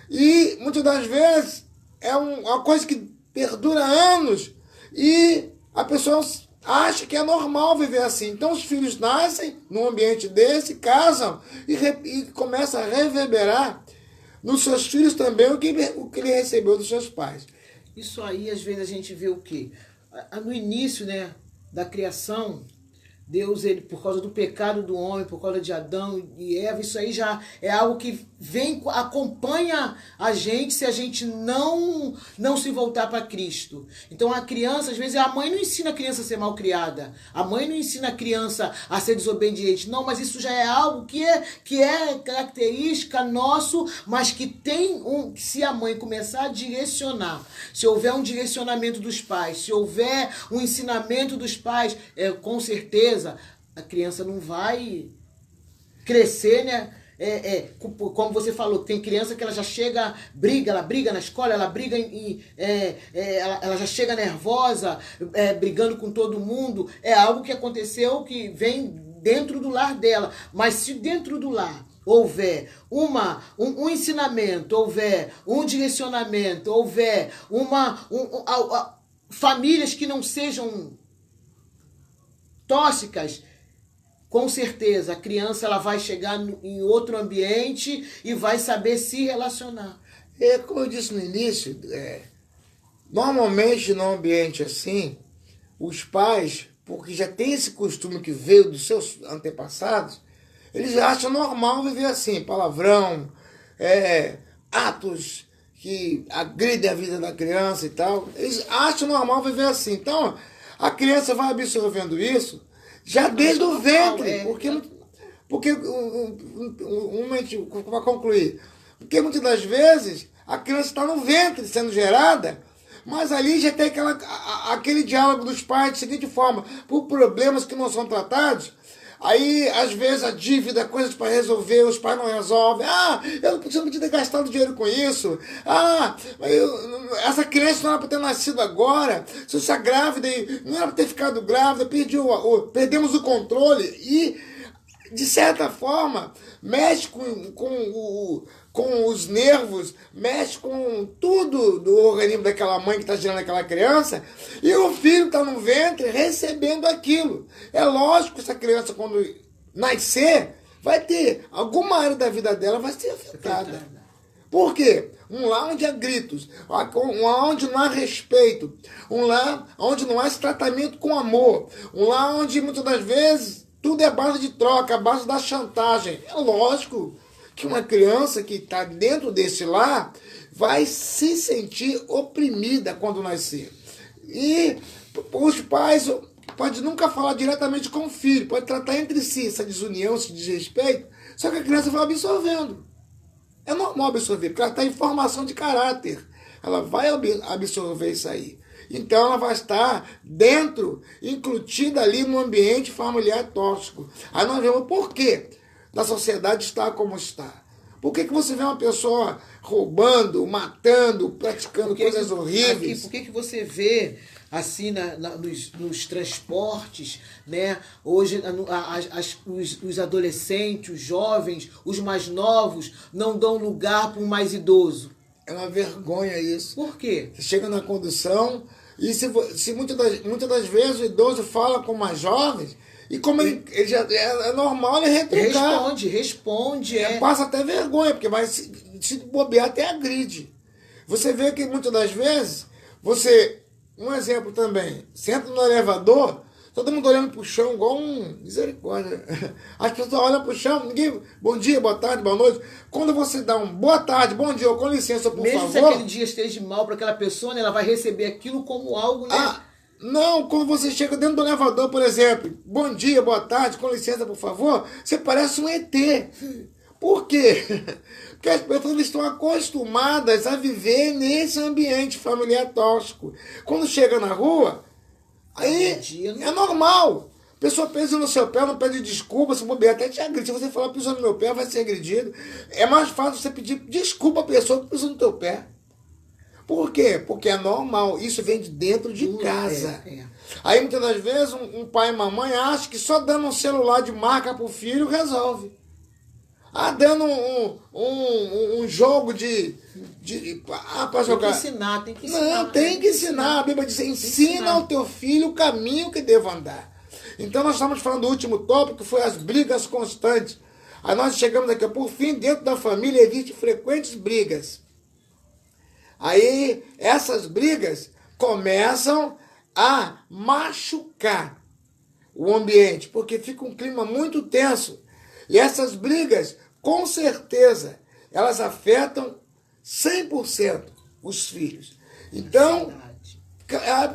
e muitas das vezes é uma coisa que perdura anos e a pessoa acha que é normal viver assim. Então os filhos nascem num ambiente desse, casam e começa a reverberar nos seus filhos também o que ele recebeu dos seus pais. Isso aí, às vezes, a gente vê o quê? No início, né, da criação, Deus, ele, por causa do pecado do homem, por causa de Adão e Eva, isso aí já é algo que acompanha a gente se a gente não se voltar para Cristo. Então a criança, às vezes, a mãe não ensina a criança a ser mal criada, a mãe não ensina a criança a ser desobediente, não, mas isso já é algo que é característica nosso, mas que se a mãe começar a direcionar, se houver um direcionamento dos pais, se houver um ensinamento dos pais, com certeza a criança não vai crescer, né, como você falou, tem criança que ela já chega, ela briga na escola, ela briga ela já chega nervosa, brigando com todo mundo. É algo que aconteceu que vem dentro do lar dela. Mas se dentro do lar houver um ensinamento, houver um direcionamento, houver famílias que não sejam tóxicas, com certeza a criança ela vai chegar em outro ambiente e vai saber se relacionar. Como eu disse no início, normalmente num ambiente assim, os pais, porque já tem esse costume que veio dos seus antepassados, eles acham normal viver assim, palavrão, atos que agridem a vida da criança e tal. Eles acham normal viver assim. Então, a criança vai absorvendo isso já desde o ventre. Porque para concluir, porque muitas das vezes a criança está no ventre sendo gerada, mas ali já tem aquele diálogo dos pais da seguinte forma: por problemas que não são tratados, aí às vezes a dívida, coisas para resolver, os pais não resolvem. Eu não podia ter gastado dinheiro com isso. Essa criança não era para ter nascido agora. Se você é grávida, não era para ter ficado grávida, perdemos o controle. E, de certa forma, mexe com os nervos, mexe com tudo do organismo daquela mãe que está gerando aquela criança, e o filho está no ventre recebendo aquilo. É lógico que essa criança, quando nascer, vai ter alguma área da vida dela vai ser afetada. Por quê? Um lar onde há gritos, um lar onde não há respeito, um lar onde não há esse tratamento com amor, um lar onde muitas das vezes tudo é base de troca, a base da chantagem. É lógico que uma criança que está dentro desse lar vai se sentir oprimida quando nascer. E os pais podem nunca falar diretamente com o filho, pode tratar entre si essa desunião, esse desrespeito, só que a criança vai absorvendo. É normal absorver, porque ela está em formação de caráter. Ela vai absorver isso aí. Então ela vai estar dentro, includida ali no ambiente familiar tóxico. Aí nós vemos por quê da sociedade está como está. Por que você vê uma pessoa roubando, matando, praticando coisas horríveis? Por que você vê assim nos transportes, né? Hoje os adolescentes, os jovens, os mais novos não dão lugar para um mais idoso? É uma vergonha isso. Por quê? Você chega na condução e se muitas das vezes o idoso fala com mais jovens, e como ele já é normal ele retrucar. Responde. Passa até vergonha, porque vai se bobear até agride. Você vê que muitas das vezes, um exemplo também, senta no elevador, todo mundo olhando pro chão igual misericórdia. As pessoas olham pro chão, ninguém, bom dia, boa tarde, boa noite. Quando você dá boa tarde, bom dia, ou com licença, por mesmo favor. Mesmo se aquele dia esteja mal para aquela pessoa, né, ela vai receber aquilo como algo, né? Não, quando você chega dentro do elevador, por exemplo, bom dia, boa tarde, com licença, por favor, você parece um ET. Por quê? Porque as pessoas estão acostumadas a viver nesse ambiente familiar tóxico. Quando chega na rua, aí é normal. A pessoa pisa no seu pé, não pede desculpa, se bobear até te agride. Se você falar pisou no meu pé, vai ser agredido. É mais fácil você pedir desculpa à pessoa que pisou no teu pé. Por quê? Porque é normal. Isso vem de dentro de casa. Aí muitas das vezes um pai e mamãe acham que só dando um celular de marca pro filho resolve. Dando um jogo para jogar. Tem que ensinar. Não, tem que ensinar. A Bíblia diz: ensina ao teu filho o caminho que deva andar. Então nós estamos falando do último tópico, que foi as brigas constantes. Aí nós chegamos aqui, por fim, dentro da família existem frequentes brigas. Aí essas brigas começam a machucar o ambiente, porque fica um clima muito tenso. E essas brigas, com certeza, elas afetam 100% os filhos. Então,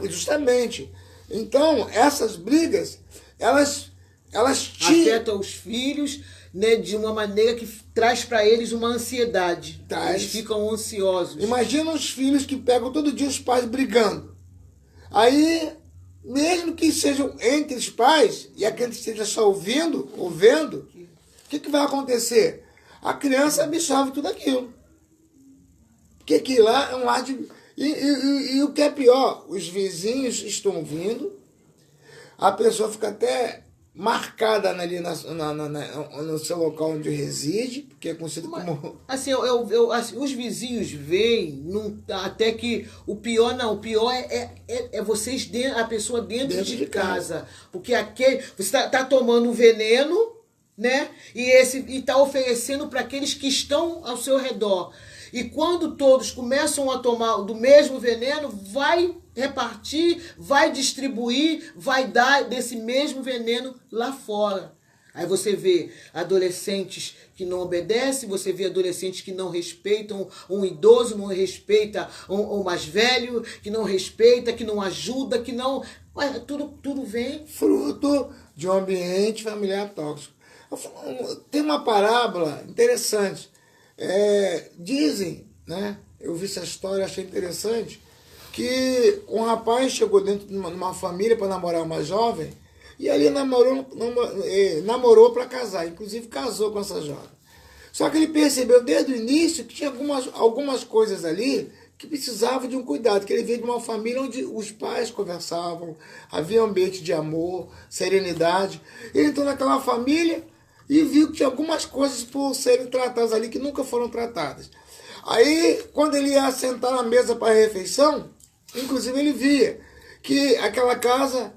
justamente. Então, essas brigas, elas afetam os filhos, né, de uma maneira que traz para eles uma ansiedade. Eles ficam ansiosos. Imagina os filhos que pegam todo dia os pais brigando. Aí, mesmo que sejam entre os pais, e aquele que esteja só ouvindo, ou vendo, o que vai acontecer? a criança absorve tudo aquilo. Porque aquilo lá é um lar de... E o que é pior, os vizinhos estão vindo, a pessoa fica até marcada ali no seu local onde reside, porque é conhecido como... Assim, assim, os vizinhos veem, até que o pior é vocês, a pessoa dentro de casa. Porque você tá tomando um veneno, né? E tá oferecendo para aqueles que estão ao seu redor. E quando todos começam a tomar do mesmo veneno, vai repartir, vai distribuir, vai dar desse mesmo veneno lá fora. Aí você vê adolescentes que não obedecem, você vê adolescentes que não respeitam um idoso, não respeita um mais velho, que não respeita, que não ajuda, que não... Mas tudo vem... Fruto de um ambiente familiar tóxico. Tem uma parábola interessante. Dizem, né? Eu vi essa história, achei interessante, que um rapaz chegou dentro de uma família para namorar uma jovem, e ali namorou para casar, inclusive casou com essa jovem. Só que ele percebeu desde o início que tinha algumas coisas ali que precisavam de um cuidado, que ele veio de uma família onde os pais conversavam, havia um ambiente de amor, serenidade. Ele entrou naquela família e viu que tinha algumas coisas por serem tratadas ali que nunca foram tratadas. Aí, quando ele ia sentar na mesa para a refeição, inclusive ele via que aquela casa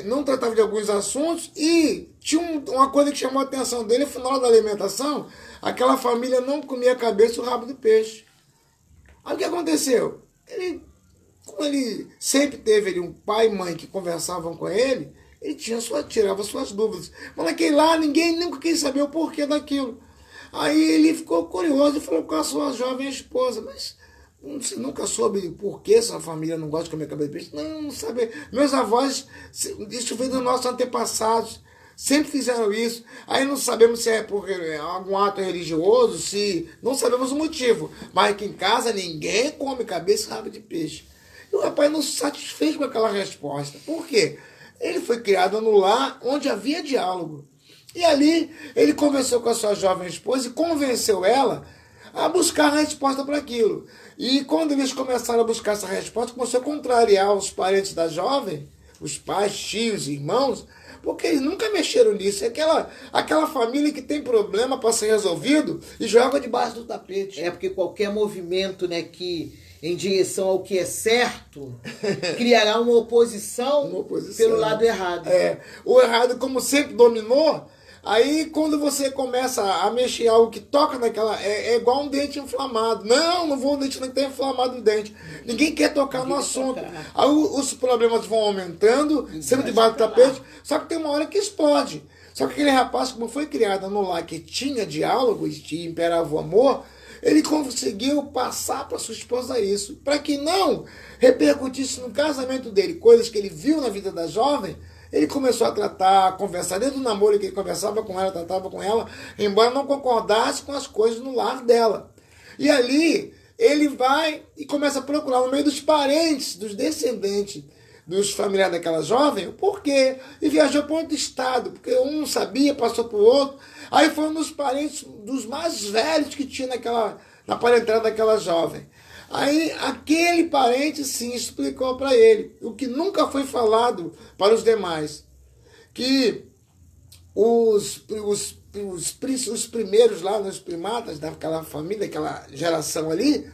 não tratava de alguns assuntos e tinha uma coisa que chamou a atenção dele, no final da alimentação, aquela família não comia a cabeça e o rabo do peixe. Aí o que aconteceu? Como ele sempre teve ali um pai e mãe que conversavam com ele, ele tirava suas dúvidas. Mas naquele lá, ninguém nunca quis saber o porquê daquilo. Aí ele ficou curioso e falou com a sua jovem esposa, mas você nunca soube por que sua família não gosta de comer cabeça de peixe? Não sabe. Meus avós, isso veio dos nossos antepassados, sempre fizeram isso. Aí não sabemos se é por algum ato religioso, se não sabemos o motivo. Mas aqui em casa ninguém come cabeça e rabo de peixe. E o rapaz não se satisfez com aquela resposta. Por quê? Ele foi criado no lar onde havia diálogo. E ali ele conversou com a sua jovem esposa e convenceu ela a buscar a resposta para aquilo. E quando eles começaram a buscar essa resposta, começou a contrariar os parentes da jovem, os pais, tios, irmãos, porque eles nunca mexeram nisso. É aquela família que tem problema para ser resolvido e joga debaixo do tapete. Porque qualquer movimento, né, que em direção ao que é certo, criará uma oposição pelo lado errado. O errado, como sempre dominou, aí quando você começa a mexer algo que toca naquela... É igual um dente inflamado. Não vou um dente, não tem inflamado o dente. Ninguém quer tocar no assunto. Aí os problemas vão aumentando, sendo debaixo do tapete, só que tem uma hora que explode. Só que aquele rapaz, como foi criado no lar que tinha diálogo e imperava o amor, ele conseguiu passar para sua esposa isso, para que não repercutisse no casamento dele coisas que ele viu na vida da jovem. Ele começou a tratar, a conversar dentro do namoro que ele conversava com ela, tratava com ela, embora não concordasse com as coisas no lar dela. E ali ele vai e começa a procurar no meio dos parentes, dos descendentes, dos familiares daquela jovem, o porquê. E viajou para outro estado, porque um não sabia, passou para o outro. Aí foi um dos parentes, dos mais velhos que tinha na parentada daquela jovem. Aí aquele parente sim explicou para ele, o que nunca foi falado para os demais, que os primeiros lá nos primatas daquela família, daquela geração ali,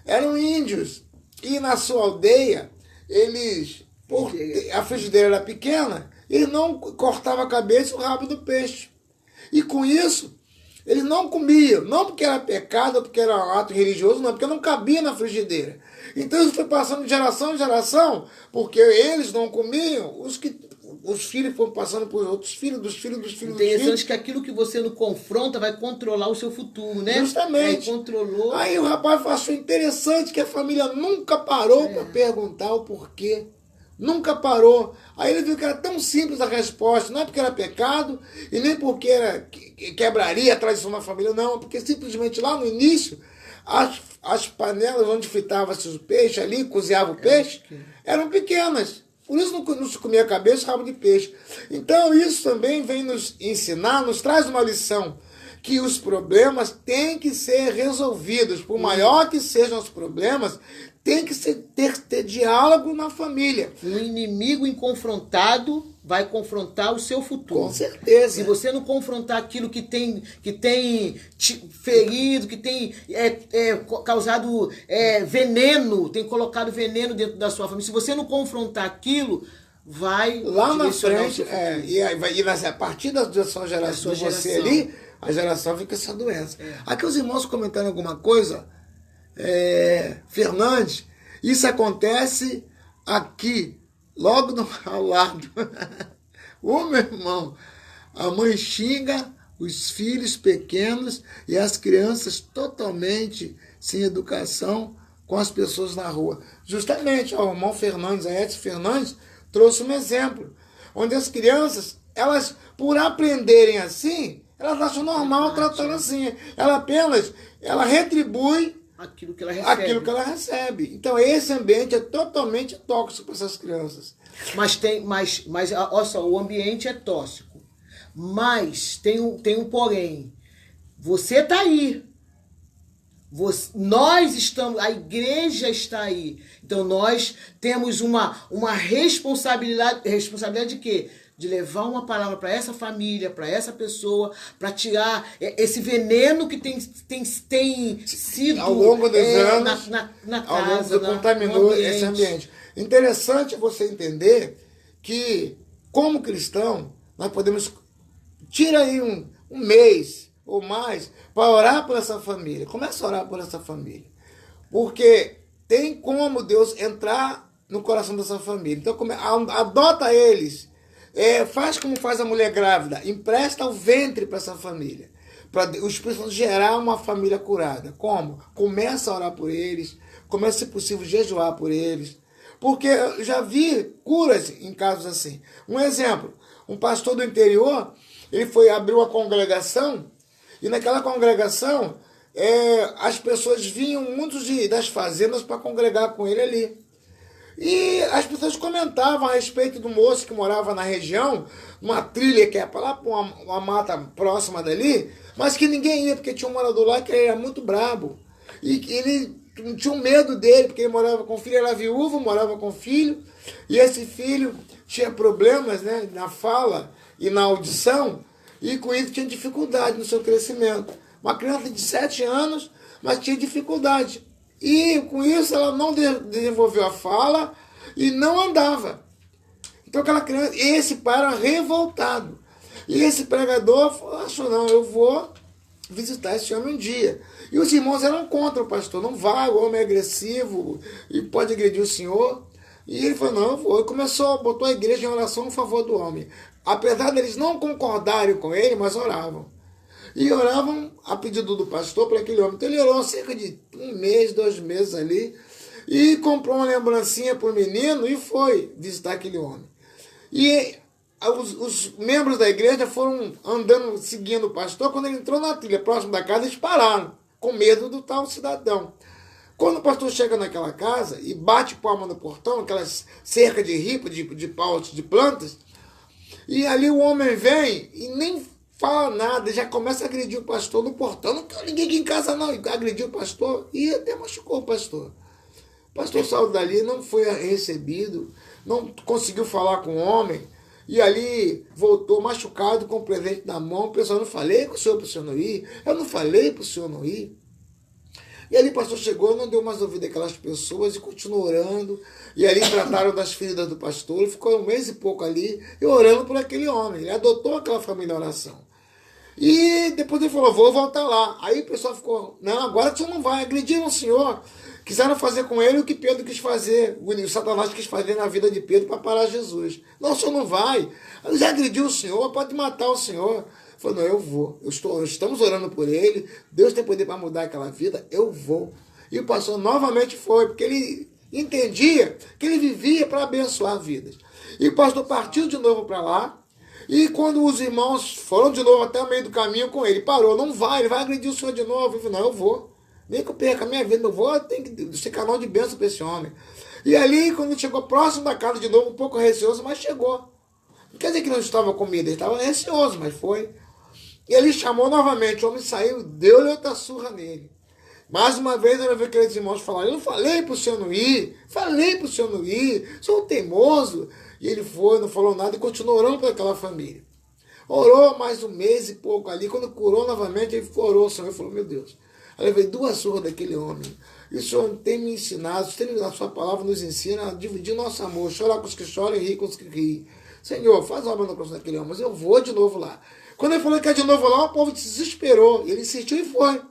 eram índios. E na sua aldeia, a frigideira era pequena, eles não cortavam a cabeça e o rabo do peixe. E com isso, eles não comiam, não porque era pecado, ou porque era um ato religioso, não, porque não cabia na frigideira. Então isso foi passando de geração em geração, porque eles não comiam, os filhos foram passando por outros filhos, dos filhos, dos filhos, dos filhos. Interessante que aquilo que você não confronta vai controlar o seu futuro, né? Justamente. Controlou. Aí o rapaz achou interessante que a família nunca parou para perguntar o porquê. Nunca parou. Aí ele viu que era tão simples a resposta. Não é porque era pecado e nem porque quebraria a tradição da família, não. Porque simplesmente lá no início, as panelas onde fritava-se o peixe ali, cozinhava o peixe, eram pequenas. Por isso não se comia cabeça e rabo de peixe. Então isso também vem nos ensinar, nos traz uma lição, que os problemas têm que ser resolvidos. Por maior que sejam os problemas, tem que ter diálogo na família. Um inimigo inconfrontado vai confrontar o seu futuro. Com certeza. Se você não confrontar aquilo que tem te ferido, que tem causado veneno, tem colocado veneno dentro da sua família, se você não confrontar aquilo, vai lá na direcionar frente, o seu futuro. e a partir da sua geração, de você ali, a geração fica essa doença. Aqui os irmãos comentando alguma coisa, Fernandes, isso acontece aqui, logo ao lado. Ô meu irmão, a mãe xinga os filhos pequenos e as crianças totalmente sem educação com as pessoas na rua. Justamente, o irmão Fernandes, a Edson Fernandes, trouxe um exemplo, onde as crianças, elas, por aprenderem assim, elas acham normal tratar assim. Ela retribui aquilo que ela recebe. Então esse ambiente é totalmente tóxico para essas crianças. Mas olha só, o ambiente é tóxico. Mas tem um porém. Você está aí. Nós estamos, a igreja está aí. Então nós temos uma responsabilidade de quê? De levar uma palavra para essa família, para essa pessoa, para tirar esse veneno que tem sido ao longo dos anos, na casa, contaminou esse ambiente. Interessante você entender que, como cristão, nós podemos tirar aí um mês ou mais para orar por essa família. Começa a orar por essa família. Porque tem como Deus entrar no coração dessa família. Então, adota eles. Faz como faz a mulher grávida, empresta o ventre para essa família, para o Espírito Santo gerar uma família curada. Como? Começa a orar por eles, começa, se possível, jejuar por eles, porque eu já vi curas em casos assim. Um exemplo, um pastor do interior, ele abriu uma congregação, e naquela congregação as pessoas vinham muitos das fazendas para congregar com ele ali. E as pessoas comentavam a respeito do moço que morava na região, numa trilha que é para lá, para uma mata próxima dali, mas que ninguém ia, porque tinha um morador lá que era muito brabo. E ele tinha um medo dele, porque ele morava com filho, era viúvo, morava com filho, e esse filho tinha problemas, né, na fala e na audição, e com isso tinha dificuldade no seu crescimento. Uma criança de 7 anos, mas tinha dificuldade. E com isso ela não desenvolveu a fala e não andava. Então aquela criança, esse pai era revoltado. E esse pregador achou, não, eu vou visitar esse homem um dia. E os irmãos eram contra o pastor, não vai, o homem é agressivo e pode agredir o senhor. E ele falou, não, eu vou. E botou a igreja em oração a favor do homem. Apesar deles não concordarem com ele, mas oravam. E oravam a pedido do pastor para aquele homem. Então ele orou cerca de 1 mês, 2 meses ali, e comprou uma lembrancinha para o menino e foi visitar aquele homem. E os membros da igreja foram andando, seguindo o pastor. Quando ele entrou na trilha próximo da casa, eles pararam, com medo do tal cidadão. Quando o pastor chega naquela casa e bate palma no portão, aquelas cerca de ripa, de paus, de plantas, e ali o homem vem e nem fala nada, já começa a agredir o pastor no portão. Não tem ninguém aqui em casa não, agrediu o pastor e até machucou o pastor. O pastor saiu dali, não foi recebido, não conseguiu falar com o homem, e ali voltou machucado com o presente na mão. O pessoal, não falei com o senhor para o senhor não ir, eu não falei para o senhor não ir. E ali o pastor chegou, não deu mais ouvido àquelas pessoas e continuou orando. E ali trataram das feridas do pastor. Ele ficou 1 mês e pouco ali e orando por aquele homem. Ele adotou aquela família em oração. E depois ele falou, vou voltar lá. Aí o pessoal ficou, não, agora o senhor não vai. Agrediram o senhor. Quiseram fazer com ele o que Pedro quis fazer. O Satanás quis fazer na vida de Pedro para parar Jesus. Não, o senhor não vai. Já agrediu o senhor, pode matar o senhor. Falou, não, eu vou. Estamos orando por ele. Deus tem poder para mudar aquela vida. Eu vou. E o pastor novamente foi, porque ele entendia que ele vivia para abençoar vidas. E o pastor partiu de novo para lá. E quando os irmãos foram de novo até o meio do caminho com ele, parou, não vai, ele vai agredir o senhor de novo. Ele falou, não, eu vou. Nem que eu perca a minha vida, meu avô tem que ser canal de bênção para esse homem. E ali, quando ele chegou próximo da casa de novo, um pouco receoso, mas chegou. Não quer dizer que não estava comida, ele estava receoso, mas foi. E ele chamou novamente, o homem saiu, deu-lhe outra surra nele. Mais uma vez, eu vi aqueles irmãos falarem, eu não falei para o senhor não ir, falei para o senhor não ir, sou um teimoso. E ele foi, não falou nada e continuou orando por aquela família. Orou mais um mês e pouco ali, quando curou novamente, ele orou ao Senhor e falou, meu Deus, eu levei 2 surras daquele homem. E o Senhor tem me ensinado, a sua palavra nos ensina a dividir o nosso amor, chorar com os que choram e rir com os que riem. Senhor, faz a obra no coração daquele homem, mas eu vou de novo lá. Quando ele falou que ia de novo lá, o povo se desesperou. Ele insistiu e foi.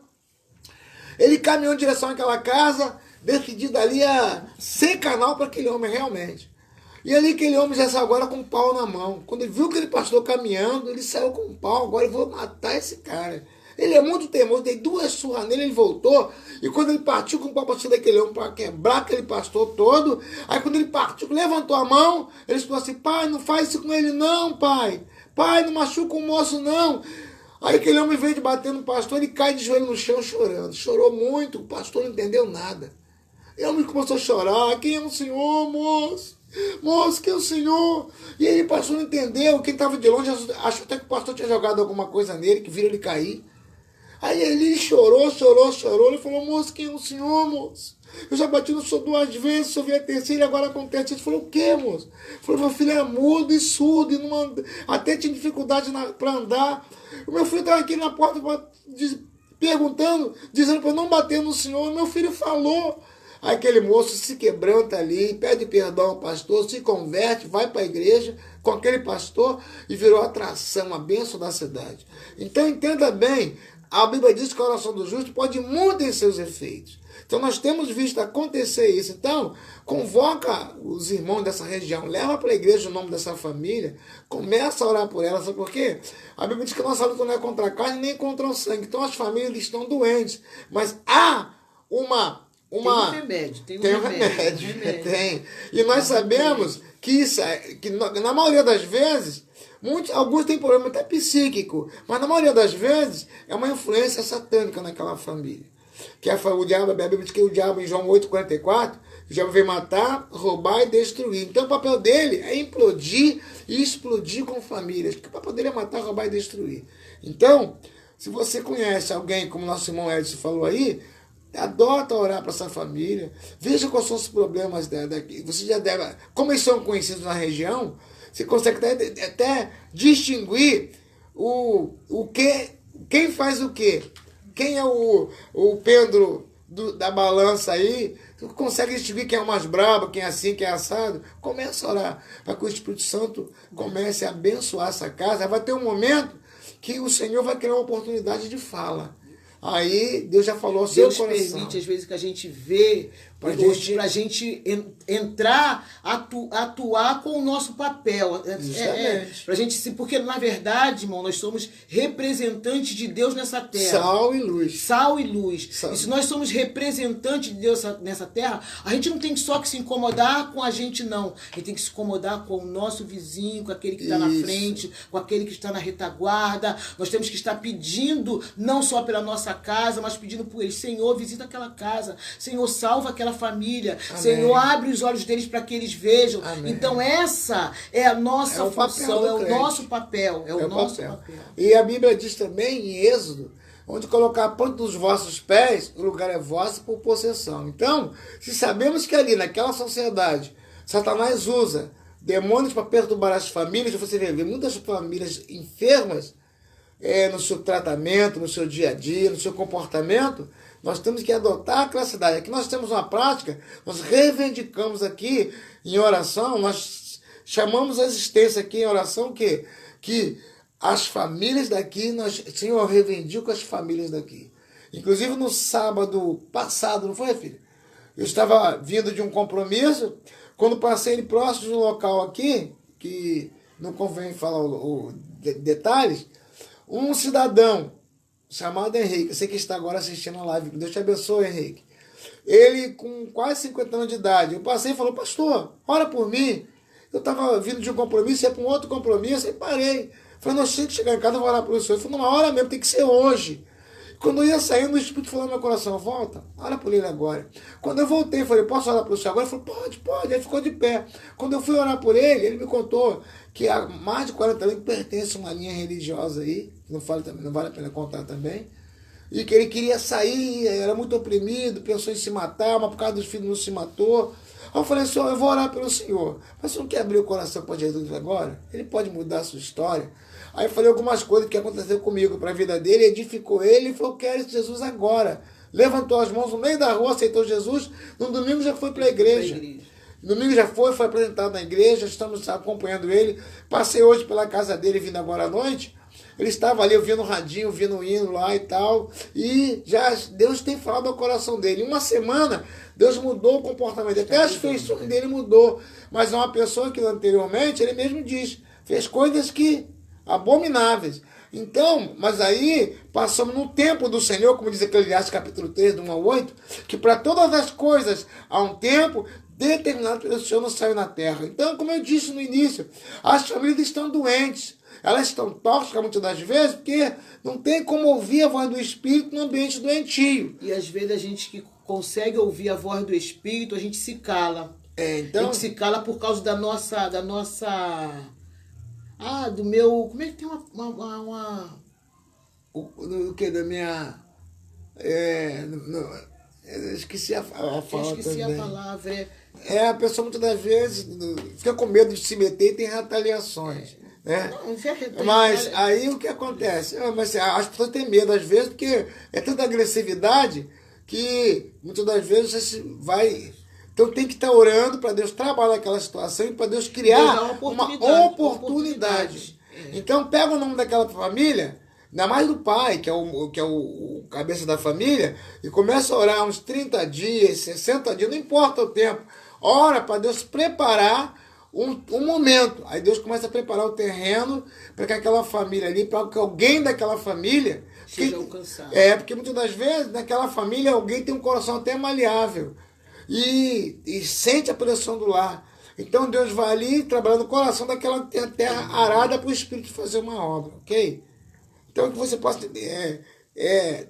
Ele caminhou em direção àquela casa, decidido ali a ser canal para aquele homem realmente. E ali aquele homem já saiu agora com um pau na mão. Quando ele viu aquele pastor caminhando, ele saiu com um pau. Agora eu vou matar esse cara. Ele é muito teimoso, dei 2 surras nele, ele voltou. E quando ele partiu com o pau para cima daquele homem, para quebrar aquele pastor todo, aí quando ele partiu, levantou a mão, ele falou assim, pai, não faz isso com ele não, pai. Pai, não machuca o moço não. Aí aquele homem veio de bater no pastor, ele cai de joelho no chão chorando. Chorou muito, o pastor não entendeu nada. E o homem começou a chorar, quem é o senhor, moço? Moço, quem é o senhor? E aí o pastor não entendeu, quem estava de longe achou até que o pastor tinha jogado alguma coisa nele, que viram ele cair. Aí ele chorou, ele falou, moço, quem é o senhor, moço? Eu já bati no senhor 2 vezes, o senhor veio a terceira e agora acontece isso. Ele falou, o quê, moço? Ele falou, meu filho é mudo e surdo, e não anda, até tinha dificuldade para andar. O meu filho estava aqui na porta perguntando, dizendo para eu não bater no senhor. Meu filho falou. Aí aquele moço se quebranta ali, pede perdão ao pastor, se converte, vai para a igreja com aquele pastor e virou atração, a bênção da cidade. Então entenda bem, a Bíblia diz que a oração do justo pode muito em seus efeitos. Então nós temos visto acontecer isso. Então, convoca os irmãos dessa região, leva para a igreja o nome dessa família, começa a orar por ela, sabe por quê? A Bíblia diz que a nossa luta não é contra a carne nem contra o sangue. Então as famílias estão doentes. Mas há tem um remédio. Tem. E nós sabemos que isso, que na maioria das vezes, alguns têm problema até psíquico, mas na maioria das vezes é uma influência satânica naquela família. Que o diabo, a Bíblia diz que o diabo em João 8,44, o diabo veio matar, roubar e destruir. Então o papel dele é implodir e explodir com famílias. Porque o papel dele é matar, roubar e destruir. Então, se você conhece alguém, como nosso irmão Edson falou aí, adota orar para essa família, veja quais são os problemas daqui. Você já deve, como eles são conhecidos na região, você consegue até distinguir quem faz o quê. Quem é o pêndulo da balança aí, tu consegue distinguir quem é o mais brabo, quem é assim, quem é assado. Começa a orar para que o Espírito Santo comece a abençoar essa casa. Vai ter um momento que o Senhor vai criar uma oportunidade de fala. Aí Deus já falou ao seu coração. Deus permite, às vezes, que a gente vê, para a gente entrar, atuar com o nosso papel. Pra gente, porque, na verdade, irmão, nós somos representantes de Deus nessa terra. Sal e luz. Sal e luz. E se nós somos representantes de Deus nessa terra, a gente não tem só que se incomodar com a gente, não. A gente tem que se incomodar com o nosso vizinho, com aquele que está na frente, com aquele que está na retaguarda. Nós temos que estar pedindo, não só pela nossa casa, mas pedindo por eles. Senhor, visita aquela casa. Senhor, salva aquela família. Amém. Senhor, abre os olhos deles para que eles vejam. Amém. Então essa é a nossa função, é o nosso papel. É o nosso papel. E a Bíblia diz também em Êxodo, onde colocar a ponta dos vossos pés, o lugar é vosso por possessão. Então, se sabemos que ali naquela sociedade, Satanás usa demônios para perturbar as famílias, você vê muitas famílias enfermas no seu tratamento, no seu dia a dia, no seu comportamento. Nós temos que adotar aquela cidade. Aqui nós temos uma prática, nós reivindicamos aqui em oração, nós chamamos a existência aqui em oração que as famílias daqui, Senhor, eu reivindico as famílias daqui. Inclusive no sábado passado, não foi, filho? Eu estava vindo de um compromisso, quando passei próximo de um local aqui, que não convém falar detalhes, um cidadão chamado Henrique, você que está agora assistindo a live, Deus te abençoe, Henrique. Ele com quase 50 anos de idade, eu passei e falou, pastor, ora por mim. Eu estava vindo de um compromisso, ia para um outro compromisso, aí parei. Falei, não, tinha que chegar em casa, eu vou orar por senhor. Ele falou, numa hora mesmo, tem que ser hoje. Quando eu ia saindo, o Espírito falou no meu coração, volta, ora por ele agora. Quando eu voltei, falei, posso orar pelo senhor agora? Ele falou, pode. Aí ficou de pé. Quando eu fui orar por ele, ele me contou que há mais de 40 anos pertence a uma linha religiosa aí, não vale a pena contar também, e que ele queria sair, era muito oprimido, pensou em se matar, mas por causa dos filhos não se matou. Aí eu falei, senhor, eu vou orar pelo senhor. Mas você não quer abrir o coração para Jesus agora? Ele pode mudar a sua história. Aí eu falei algumas coisas que aconteceram comigo para a vida dele, edificou ele e falou, eu quero esse Jesus agora. Levantou as mãos no meio da rua, aceitou Jesus, no domingo já foi para a igreja. No domingo já foi apresentado na igreja, estamos acompanhando ele. Passei hoje pela casa dele, vindo agora à noite. Ele estava ali ouvindo o radinho, ouvindo o hino lá e tal. E já Deus tem falado ao coração dele. Em uma semana, Deus mudou o comportamento dele. Até as feições dele mudou. Mas é uma pessoa que anteriormente, ele mesmo diz, fez coisas que abomináveis. Então, mas aí passamos no tempo do Senhor, como diz Eclesiastes capítulo 3, do 1 ao 8, que para todas as coisas há um tempo determinado pelo Senhor não saiu na terra. Então, como eu disse no início, as famílias estão doentes. Elas estão tóxicas muitas das vezes, porque não tem como ouvir a voz do Espírito no ambiente doentio. E às vezes a gente que consegue ouvir a voz do Espírito, a gente se cala. Então, a gente se cala por causa do meu... Como é que tem o que da minha... eu esqueci a palavra. Esqueci a palavra. A pessoa muitas das vezes fica com medo de se meter e tem retaliações. Né? Mas aí o que acontece? Mas as pessoas têm medo às vezes, porque é tanta agressividade que muitas das vezes você vai... Então tem que estar orando para Deus trabalhar aquela situação e para Deus criar uma oportunidade. Então pega o nome daquela família, ainda mais do pai, que é o cabeça da família, e começa a orar uns 30 dias, 60 dias, não importa o tempo. Ora para Deus preparar um momento. Aí Deus começa a preparar o terreno para que aquela família ali, para que alguém daquela família seja alcançado. Porque muitas das vezes naquela família alguém tem um coração até maleável e sente a pressão do lar. Então Deus vai ali trabalhando o coração daquela terra arada para o Espírito fazer uma obra, ok? Então que você possa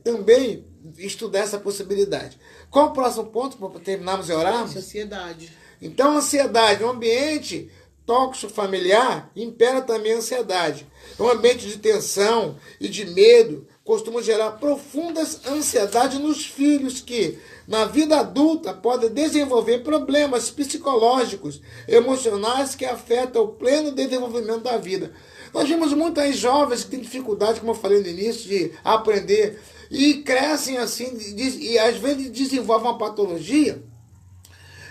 também estudar essa possibilidade. Qual o próximo ponto para terminarmos e orarmos? Ansiedade. Então, ansiedade, um ambiente tóxico familiar, impera também a ansiedade. Um ambiente de tensão e de medo costuma gerar profundas ansiedades nos filhos que, na vida adulta, podem desenvolver problemas psicológicos, emocionais que afetam o pleno desenvolvimento da vida. Nós vimos muitas jovens que têm dificuldade, como eu falei no início, de aprender e crescem assim, e às vezes desenvolvem uma patologia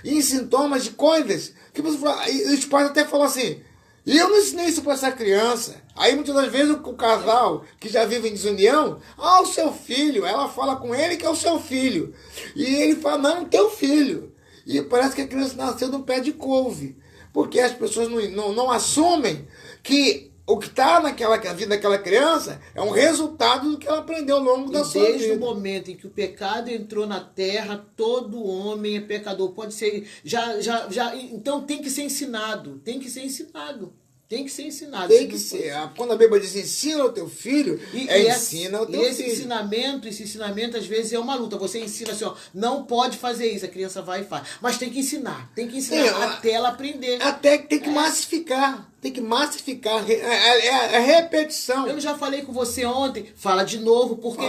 em sintomas de coisas que os pais até falam assim, e eu não ensinei isso para essa criança. Aí muitas das vezes o casal que já vive em desunião, o seu filho, ela fala com ele que é o seu filho. E ele fala, não, teu filho. E parece que a criança nasceu de um pé de couve. Porque as pessoas não assumem que o que está naquela vida daquela criança é um resultado do que ela aprendeu ao longo da sua vida. Desde o momento em que o pecado entrou na terra, todo homem é pecador. Pode ser. Então tem que ser ensinado. Tem que ser ensinado. Tem que ser ensinado. Tem que ser. Quando a Bíblia diz ensina ao teu filho, ensina ao teu filho. Esse ensinamento às vezes é uma luta. Você ensina assim, não pode fazer isso, a criança vai e faz. Mas tem que ensinar até ela aprender. Até que tem que massificar. Tem que massificar. É a repetição. Eu já falei com você ontem, fala de novo, porque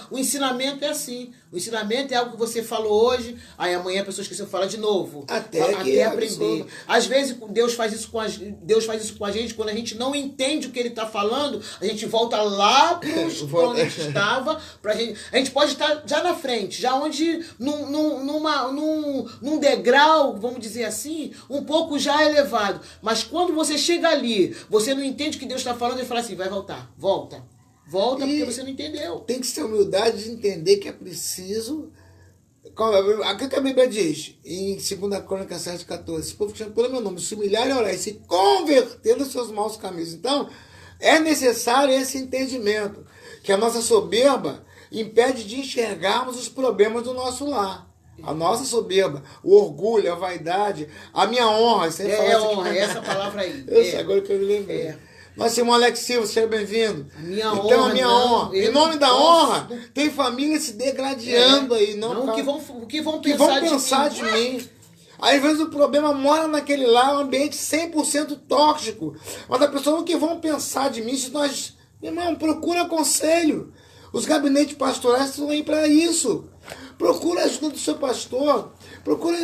o ensinamento é assim. O ensinamento é algo que você falou hoje, aí amanhã a pessoa esqueceu, fala de novo. Até aprender. Às vezes Deus faz isso com a gente, quando a gente não entende o que Ele está falando, a gente volta lá para onde a gente estava. A gente pode estar já na frente, já onde, num degrau, vamos dizer assim, um pouco já elevado. Mas quando você chega ali, você não entende o que Deus está falando, Ele fala assim, vai voltar, volta porque você não entendeu. Tem que ter humildade de entender que é preciso... Aquilo que a Bíblia diz, em 2 Crônicas 7,14, esse povo que chama pelo meu nome, se humilhar e orar, e se converter dos seus maus caminhos. Então, é necessário esse entendimento, que a nossa soberba impede de enxergarmos os problemas do nosso lar. A nossa soberba, o orgulho, a vaidade, a minha honra. Honra, essa palavra aí. Agora que eu me lembrei. Nosso irmão Alex Silva, seja bem-vindo. A minha então, honra, a minha não, honra. Em eu nome não da posso. honra, tem família se degradando aí. Não, o que vão que pensar, vão pensar de de mim. Aí, às vezes o problema mora naquele lá, um ambiente 100% tóxico. Mas a pessoa, o que vão pensar de mim se nós... Irmão, procura conselho. Os gabinetes pastorais estão aí para isso. Procura a ajuda do seu pastor. Procura...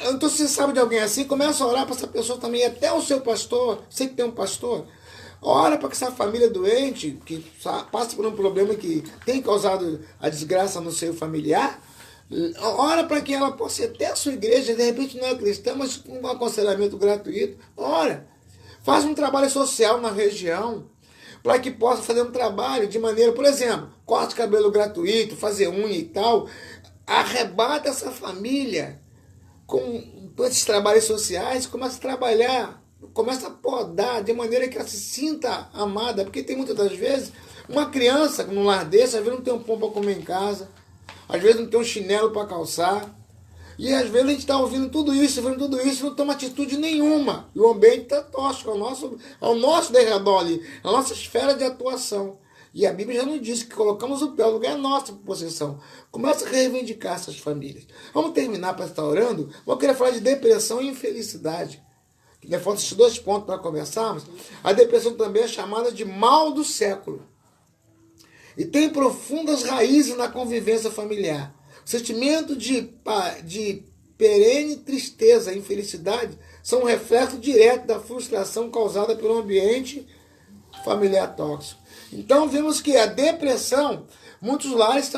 Então, se você sabe de alguém assim, começa a orar para essa pessoa também. Até o seu pastor, você que tem um pastor, ora para que essa família doente, que passa por um problema que tem causado a desgraça no seio familiar, ora para que ela possa ir até a sua igreja, de repente não é cristã, mas com um aconselhamento gratuito. Ora, faz um trabalho social na região, para que possa fazer um trabalho de maneira, por exemplo, corte de cabelo gratuito, fazer unha e tal. Arrebata essa família com esses trabalhos sociais, começa a trabalhar, começa a podar de maneira que ela se sinta amada, porque tem muitas das vezes uma criança num lar desse, às vezes não tem um pão para comer em casa, às vezes não tem um chinelo para calçar, e às vezes a gente está ouvindo tudo isso, vendo tudo isso, e não toma atitude nenhuma, e o ambiente está tóxico ao nosso derredor ali, a nossa esfera de atuação. E a Bíblia já nos diz que colocamos o pé no lugar nossa possessão. Começa a reivindicar essas famílias. Vamos terminar para estar orando? Vou querer falar de depressão e infelicidade. Faltam esses 2 pontos para conversarmos. A depressão também é chamada de mal do século. E tem profundas raízes na convivência familiar. O sentimento de perene tristeza e infelicidade são um reflexo direto da frustração causada pelo ambiente familiar tóxico. Então vemos que a depressão, muitos lares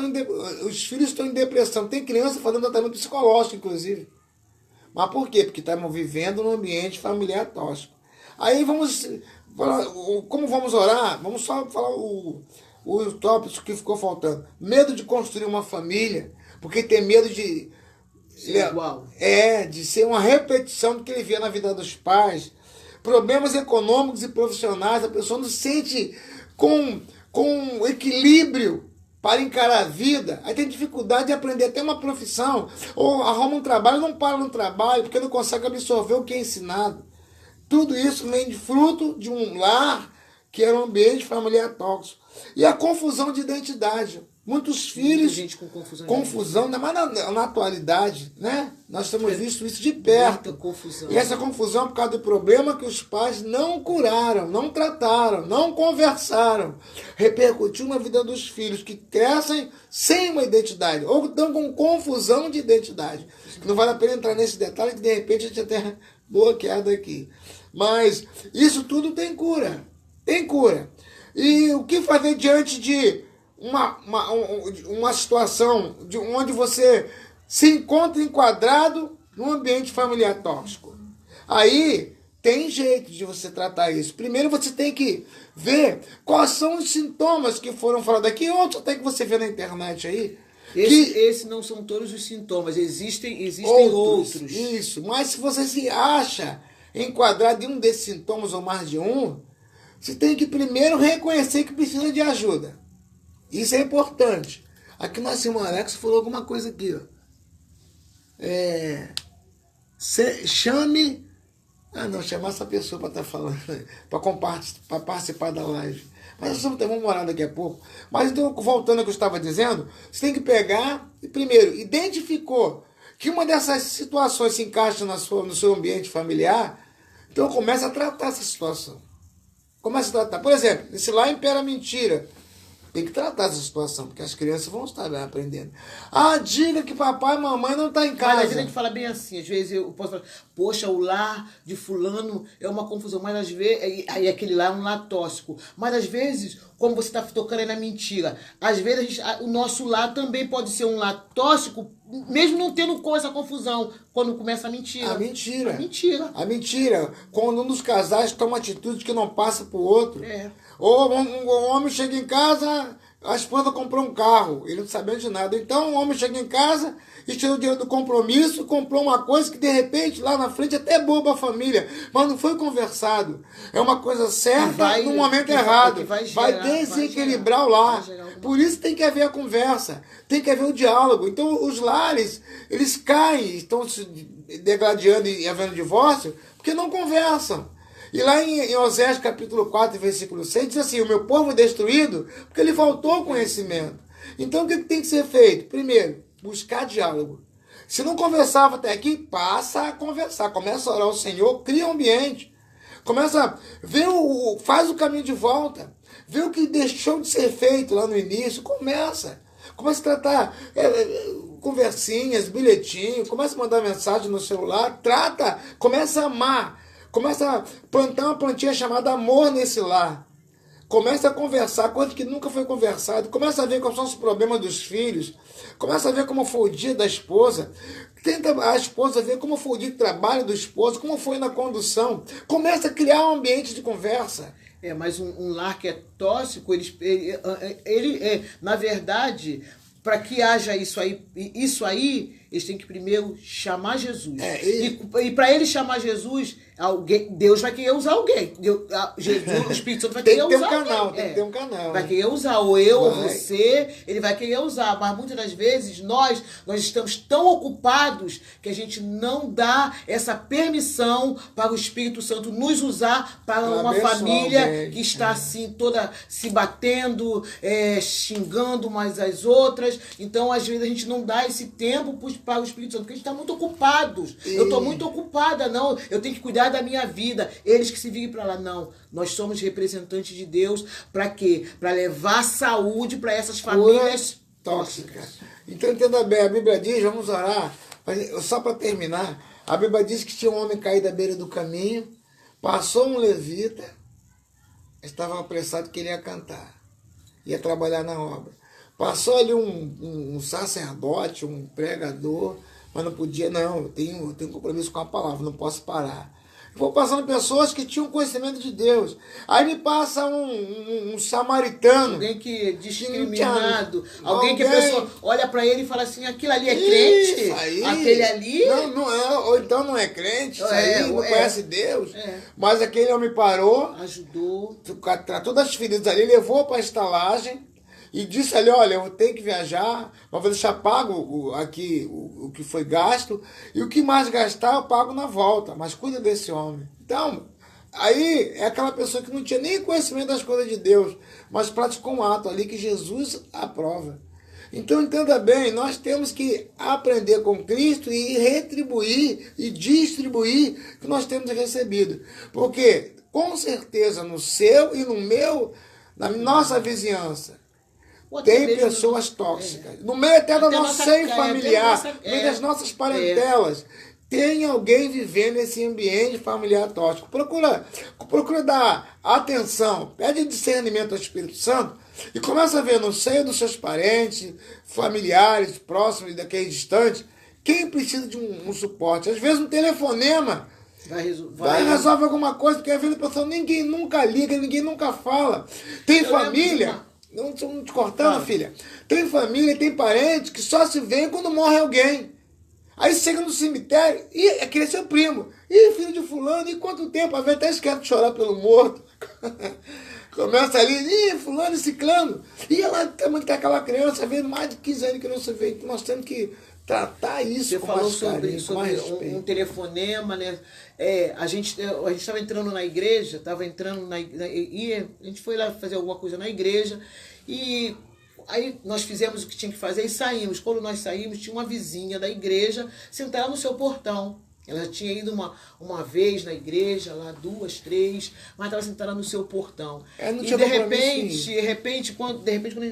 os filhos estão em depressão, tem criança fazendo tratamento psicológico, inclusive. Mas por quê? Porque estavam vivendo num ambiente familiar tóxico. Aí vamos falar, como vamos orar? Vamos só falar os tópicos que ficou faltando. Medo de construir uma família, porque tem medo de de ser uma repetição do que ele via na vida dos pais. Problemas econômicos e profissionais, a pessoa não se sente com equilíbrio para encarar a vida. Aí tem dificuldade de aprender até uma profissão, ou arruma um trabalho, não para no trabalho, porque não consegue absorver o que é ensinado. Tudo isso vem de fruto de um lar que era um ambiente familiar tóxico. E a confusão de identidade. Muitos filhos... Muita gente com confusão, ainda mais na atualidade, né? Nós temos visto isso de perto. Muita confusão. E essa confusão é por causa do problema que os pais não curaram, não trataram, não conversaram. Repercutiu na vida dos filhos, que crescem sem uma identidade, ou estão com confusão de identidade. Não vale a pena entrar nesse detalhe, que de repente a gente até bloqueado aqui. Mas isso tudo tem cura. Tem cura. E o que fazer diante de uma situação onde você se encontra enquadrado num ambiente familiar tóxico? Aí tem jeito de você tratar isso. Primeiro você tem que ver quais são os sintomas que foram falados aqui, outros até que você vê na internet aí. Esses não são todos os sintomas, existem outros. Isso, mas se você se acha enquadrado em um desses sintomas ou mais de um, você tem que primeiro reconhecer que precisa de ajuda. Isso é importante. Aqui o nosso irmão Alex falou alguma coisa aqui. Ó. Chame... chamar essa pessoa para estar falando, para participar da live. Mas nós vamos morar daqui a pouco. Mas então, voltando ao que eu estava dizendo, você tem que pegar e, primeiro, identificou que uma dessas situações se encaixa no seu ambiente familiar, então começa a tratar essa situação. Começa a tratar. Por exemplo, esse lá impera a mentira. Tem que tratar essa situação, porque as crianças vão estar aprendendo. Diga que papai e mamãe não estão em casa. Mas a gente fala bem assim, às vezes eu posso falar, poxa, o lar de fulano é uma confusão, mas às vezes, aí aquele lá é um lar tóxico. Mas às vezes, como você está tocando aí na mentira, às vezes o nosso lar também pode ser um lar tóxico, mesmo não tendo com essa confusão, quando começa a mentira. A mentira. Quando um dos casais toma atitude que não passa para o outro. Ou um homem chega em casa, a esposa comprou um carro, ele não sabia de nada. Então o homem chega em casa e tirou o dinheiro do compromisso, comprou uma coisa que de repente lá na frente até é boa para a família, mas não foi conversado. É uma coisa certa no momento errado. Vai desequilibrar o lar. Por isso tem que haver a conversa, tem que haver o diálogo. Então os lares, eles caem, estão se degladiando e havendo divórcio, porque não conversam. E lá em Oséias capítulo 4, versículo 6, diz assim, o meu povo é destruído porque ele faltou conhecimento. Então o que tem que ser feito? Primeiro, buscar diálogo. Se não conversava até aqui, passa a conversar. Começa a orar ao Senhor, cria um ambiente. Começa a ver, faz o caminho de volta. Vê o que deixou de ser feito lá no início. Começa a tratar conversinhas, bilhetinho. Começa a mandar mensagem no celular. Trata, começa a amar. Começa a plantar uma plantinha chamada amor nesse lar. Começa a conversar, coisa que nunca foi conversado. Começa a ver quais são os problemas dos filhos. Começa a ver como foi o dia da esposa. Tenta a esposa ver como foi o dia de trabalho do esposo, como foi na condução. Começa a criar um ambiente de conversa. Mas um lar que é tóxico, na verdade, para que haja isso aí, eles têm que primeiro chamar Jesus. E para ele chamar Jesus, Deus vai querer usar alguém. Jesus, o Espírito Santo vai querer usar alguém. Tem que ter um canal. Vai querer usar, ou eu, ou você, ele vai querer usar. Mas muitas das vezes nós estamos tão ocupados que a gente não dá essa permissão para o Espírito Santo nos usar para uma família que está assim, toda se batendo, xingando umas às outras. Então, às vezes, a gente não dá esse tempo para o Espírito Santo, porque a gente está muito ocupados. Eu estou muito ocupada, não. Eu tenho que cuidar da minha vida. Eles que se virem para lá. Não. Nós somos representantes de Deus. Para quê? Para levar saúde para essas famílias tóxicas. Então, entenda bem. A Bíblia diz, vamos orar. Só para terminar. A Bíblia diz que tinha um homem caído à beira do caminho. Passou um levita. Estava apressado que ele ia cantar. Ia trabalhar na obra. Passou ali um sacerdote, um pregador, mas não podia, não, eu tenho compromisso com a palavra, não posso parar. Vou passando pessoas que tinham conhecimento de Deus. Aí me passa um samaritano. Alguém que é discriminado. Alguém que a pessoa olha para ele e fala assim, aquilo ali é crente? Aí, aquele ali? Não é, ou então não é crente, não conhece Deus. Mas aquele homem parou. Ajudou. Tratou das feridas ali, levou para a estalagem. E disse ali, olha, eu tenho que viajar, mas vou deixar pago aqui o que foi gasto, e o que mais gastar eu pago na volta, mas cuida desse homem. Então, aí é aquela pessoa que não tinha nem conhecimento das coisas de Deus, mas praticou um ato ali que Jesus aprova. Então, entenda bem, nós temos que aprender com Cristo e retribuir e distribuir o que nós temos recebido. Porque, com certeza, no seu e no meu, na nossa vizinhança, tem pessoas tóxicas. No meio até da nossa seio familiar, no meio das nossas parentelas, tem alguém vivendo nesse ambiente familiar tóxico. Procura dar atenção, pede discernimento ao Espírito Santo e começa a ver no seio dos seus parentes, familiares, próximos, daqueles distantes, quem precisa de um suporte. Às vezes um telefonema vai resolve alguma coisa, porque às vezes a pessoa ninguém nunca liga, ninguém nunca fala. Tem família... Não te cortando, filha. Tem família, tem parente que só se vê quando morre alguém. Aí chega no cemitério, e aquele é seu primo. E filho de fulano, e quanto tempo? Às vezes até esquece de chorar pelo morto. Começa ali, e fulano e ciclano. E ela também tem aquela criança, às vezes mais de 15 anos que não se vê. Então nós temos que tratar isso. Você com falou mais carinho, sobre um telefonema, né? A gente estava entrando na igreja, e a gente foi lá fazer alguma coisa na igreja, e aí nós fizemos o que tinha que fazer e saímos. Quando nós saímos, tinha uma vizinha da igreja sentada no seu portão. Ela tinha ido uma vez na igreja, lá 2, 3, mas estava sentada no seu portão. Não e tinha de repente, quando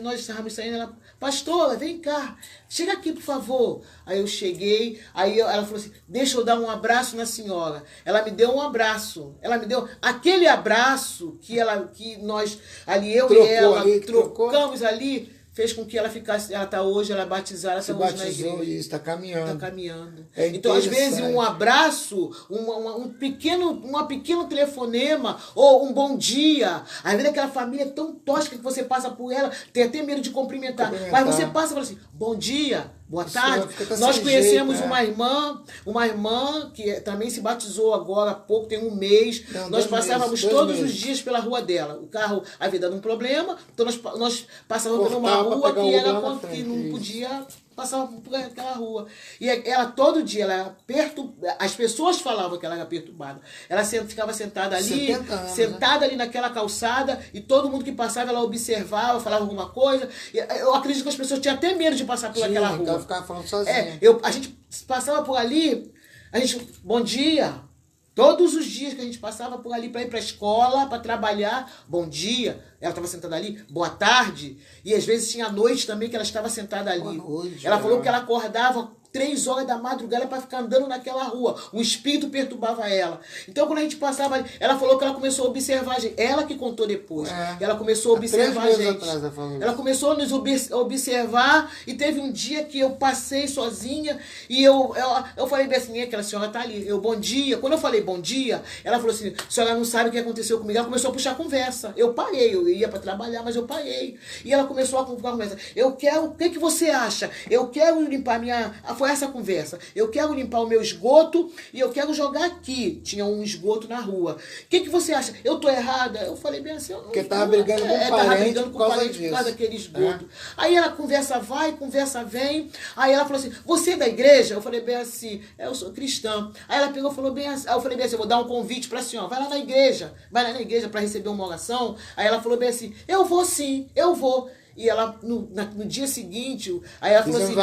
nós estávamos saindo, ela, pastora, vem cá, chega aqui, por favor. Aí eu cheguei, aí ela falou assim, deixa eu dar um abraço na senhora. Ela me deu um abraço. Ela me deu aquele abraço que nós, ali eu e ela, trocamos ali, fez com que ela ficasse, ela está hoje, ela é batizada, se batizou e está caminhando. Está caminhando. Então, às vezes, um abraço, um pequeno telefonema, ou um bom dia. Às vezes aquela família é tão tóxica que você passa por ela, tem até medo de cumprimentar. Mas você passa e fala assim, bom dia, boa tarde. Nós conhecemos uma irmã que também se batizou agora há pouco, tem um mês. Nós passávamos todos os dias pela rua dela. O carro havia dado um problema, então nós passávamos por uma rua que não podia passava por aquela rua. E ela todo dia, ela as pessoas falavam que ela era perturbada. Ela ficava sentada ali, 70 anos, sentada ali naquela calçada, e todo mundo que passava, ela observava, falava alguma coisa. E eu acredito que as pessoas tinham até medo de passar por aquela rua. Ela ficava falando sozinha. A gente passava por ali, bom dia. Todos os dias que a gente passava por ali para ir para a escola, para trabalhar, bom dia. Ela estava sentada ali, boa tarde. E às vezes tinha a noite também que ela estava sentada ali. Boa noite, ela falou que ela acordava 3 horas da madrugada para ficar andando naquela rua. O espírito perturbava ela. Então, quando a gente passava ali, ela falou que ela começou a observar a gente. Ela que contou depois. Ela começou a observar a gente. Ela começou a nos observar, e teve um dia que eu passei sozinha e eu falei bem assim, aquela senhora tá ali. Bom dia. Quando eu falei bom dia, ela falou assim, a senhora não sabe o que aconteceu comigo. Ela começou a puxar conversa. Eu parei, eu ia para trabalhar, mas eu parei. E ela começou a conversa. O que você acha? Eu quero limpar Foi essa conversa. Eu quero limpar o meu esgoto e eu quero jogar aqui. Tinha um esgoto na rua. O que você acha? Eu tô errada? Eu falei bem assim... Porque tava brigando com o parente, tava brigando com o parente por causa daquele esgoto. Aí ela conversa vai, conversa vem. Aí ela falou assim, você é da igreja? Eu falei bem assim, eu sou cristã. Aí ela pegou e falou bem assim, eu falei bem assim, eu vou dar um convite pra senhora. Vai lá na igreja pra receber uma oração. Aí ela falou bem assim, eu vou sim, eu vou. E ela, no dia seguinte, aí ela falou assim,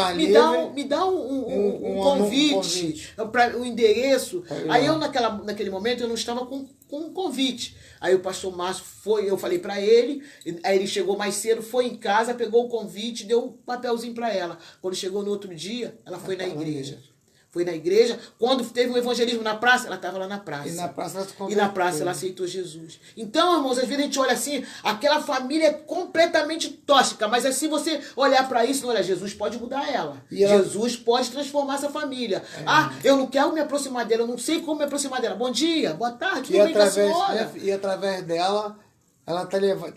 me dá um convite, para o endereço. Aí eu, naquele momento, eu não estava com um convite. Aí o pastor Márcio eu falei para ele, aí ele chegou mais cedo, foi em casa, pegou o convite, deu um papelzinho para ela. Quando chegou no outro dia, ela foi na igreja. Foi na igreja. Quando teve um evangelismo na praça, ela estava lá na praça. E na praça ela aceitou Jesus. Então, irmãos, às vezes a gente olha assim, aquela família é completamente tóxica, mas se você olhar para isso, não olha, Jesus pode mudar ela. Jesus pode transformar essa família. Eu não quero me aproximar dela, eu não sei como me aproximar dela. Bom dia, boa tarde, tudo bem com a senhora? E através dela... Ela tá levando.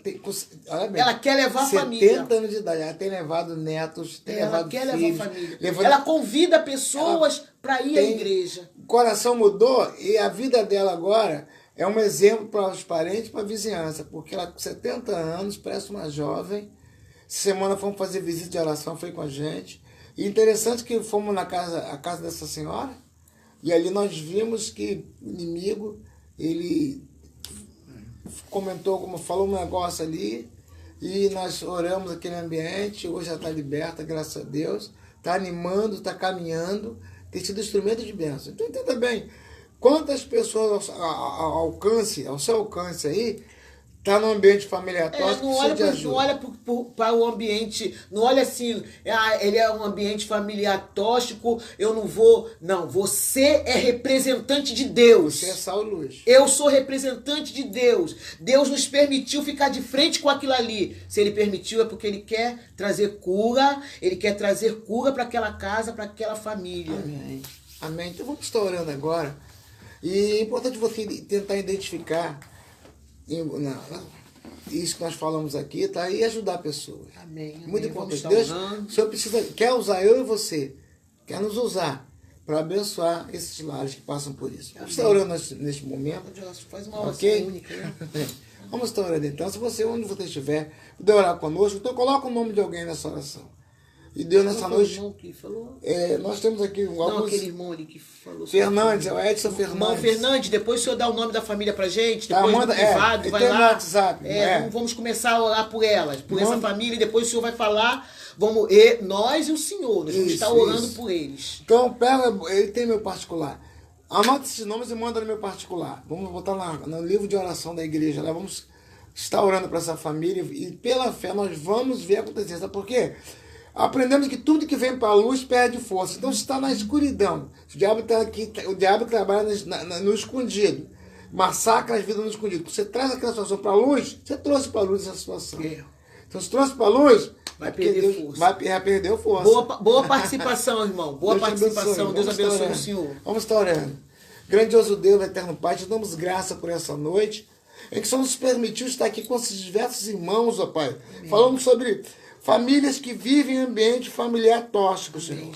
Ela quer levar a família. 70 anos de idade. Ela tem levado netos, tem levado filhos. Ela quer levar a família. Ela convida pessoas para ir à igreja. O coração mudou e a vida dela agora é um exemplo para os parentes e para a vizinhança. Porque ela, com 70 anos, parece uma jovem. Essa semana fomos fazer visita de oração, foi com a gente. E interessante que fomos a casa dessa senhora. E ali nós vimos que o inimigo, ele falou um negócio ali, e nós oramos aquele ambiente. Hoje ela está liberta, graças a Deus, está animando, está caminhando, tem sido instrumento de bênção. Então entenda bem, quantas pessoas ao seu alcance aí, está no ambiente familiar tóxico, não olha para o ambiente, não olha assim, ele é um ambiente familiar tóxico, eu não vou. Não, você é representante de Deus. Você é sal e luz. Eu sou representante de Deus. Deus nos permitiu ficar de frente com aquilo ali. Se ele permitiu, é porque ele quer trazer cura, ele quer trazer cura para aquela casa, para aquela família. Amém. Amém. Então vamos estar orando agora. E é importante você tentar identificar isso que nós falamos aqui, tá? E ajudar pessoas. Amém. Muito importante. Deus, o Senhor quer usar eu e você, quer nos usar para abençoar esses lares que passam por isso. Vamos estar orando neste momento. Faz uma oração única, né? Vamos estar orando então. Se você, onde você estiver, puder orar conosco, então coloca o nome de alguém nessa oração. E Deus nessa noite. Que falou? Nós temos aqui alguns. Aquele irmão ali que falou. Fernandes, é o Edson Fernandes. Irmão Fernandes, depois o senhor dá o nome da família pra gente, Tá, depois manda, no privado, vai lá. No WhatsApp, Vamos começar a orar por elas, por essa família, e depois o senhor vai falar. Nós e o senhor, nós vamos estar orando por eles. Então, ele tem meu particular. Anota esses nomes e manda no meu particular. Vamos botar no livro de oração da igreja. Lá vamos estar orando para essa família e pela fé nós vamos ver acontecer. Sabe por quê? Aprendemos que tudo que vem para a luz perde força. Então, se está na escuridão, o diabo está aqui, o diabo trabalha no escondido, massacra as vidas no escondido. Você traz aquela situação para a luz, você trouxe para a luz essa situação. Então, se trouxe para a luz, vai perder força. Vai perder força. Boa participação, irmão. Boa participação. Deus abençoe o senhor. Vamos estar orando. Grandioso Deus, eterno Pai, te damos graça por essa noite, em que só nos permitiu estar aqui com esses diversos irmãos, ó Pai. Falamos sobre famílias que vivem em ambiente familiar tóxico, Senhor.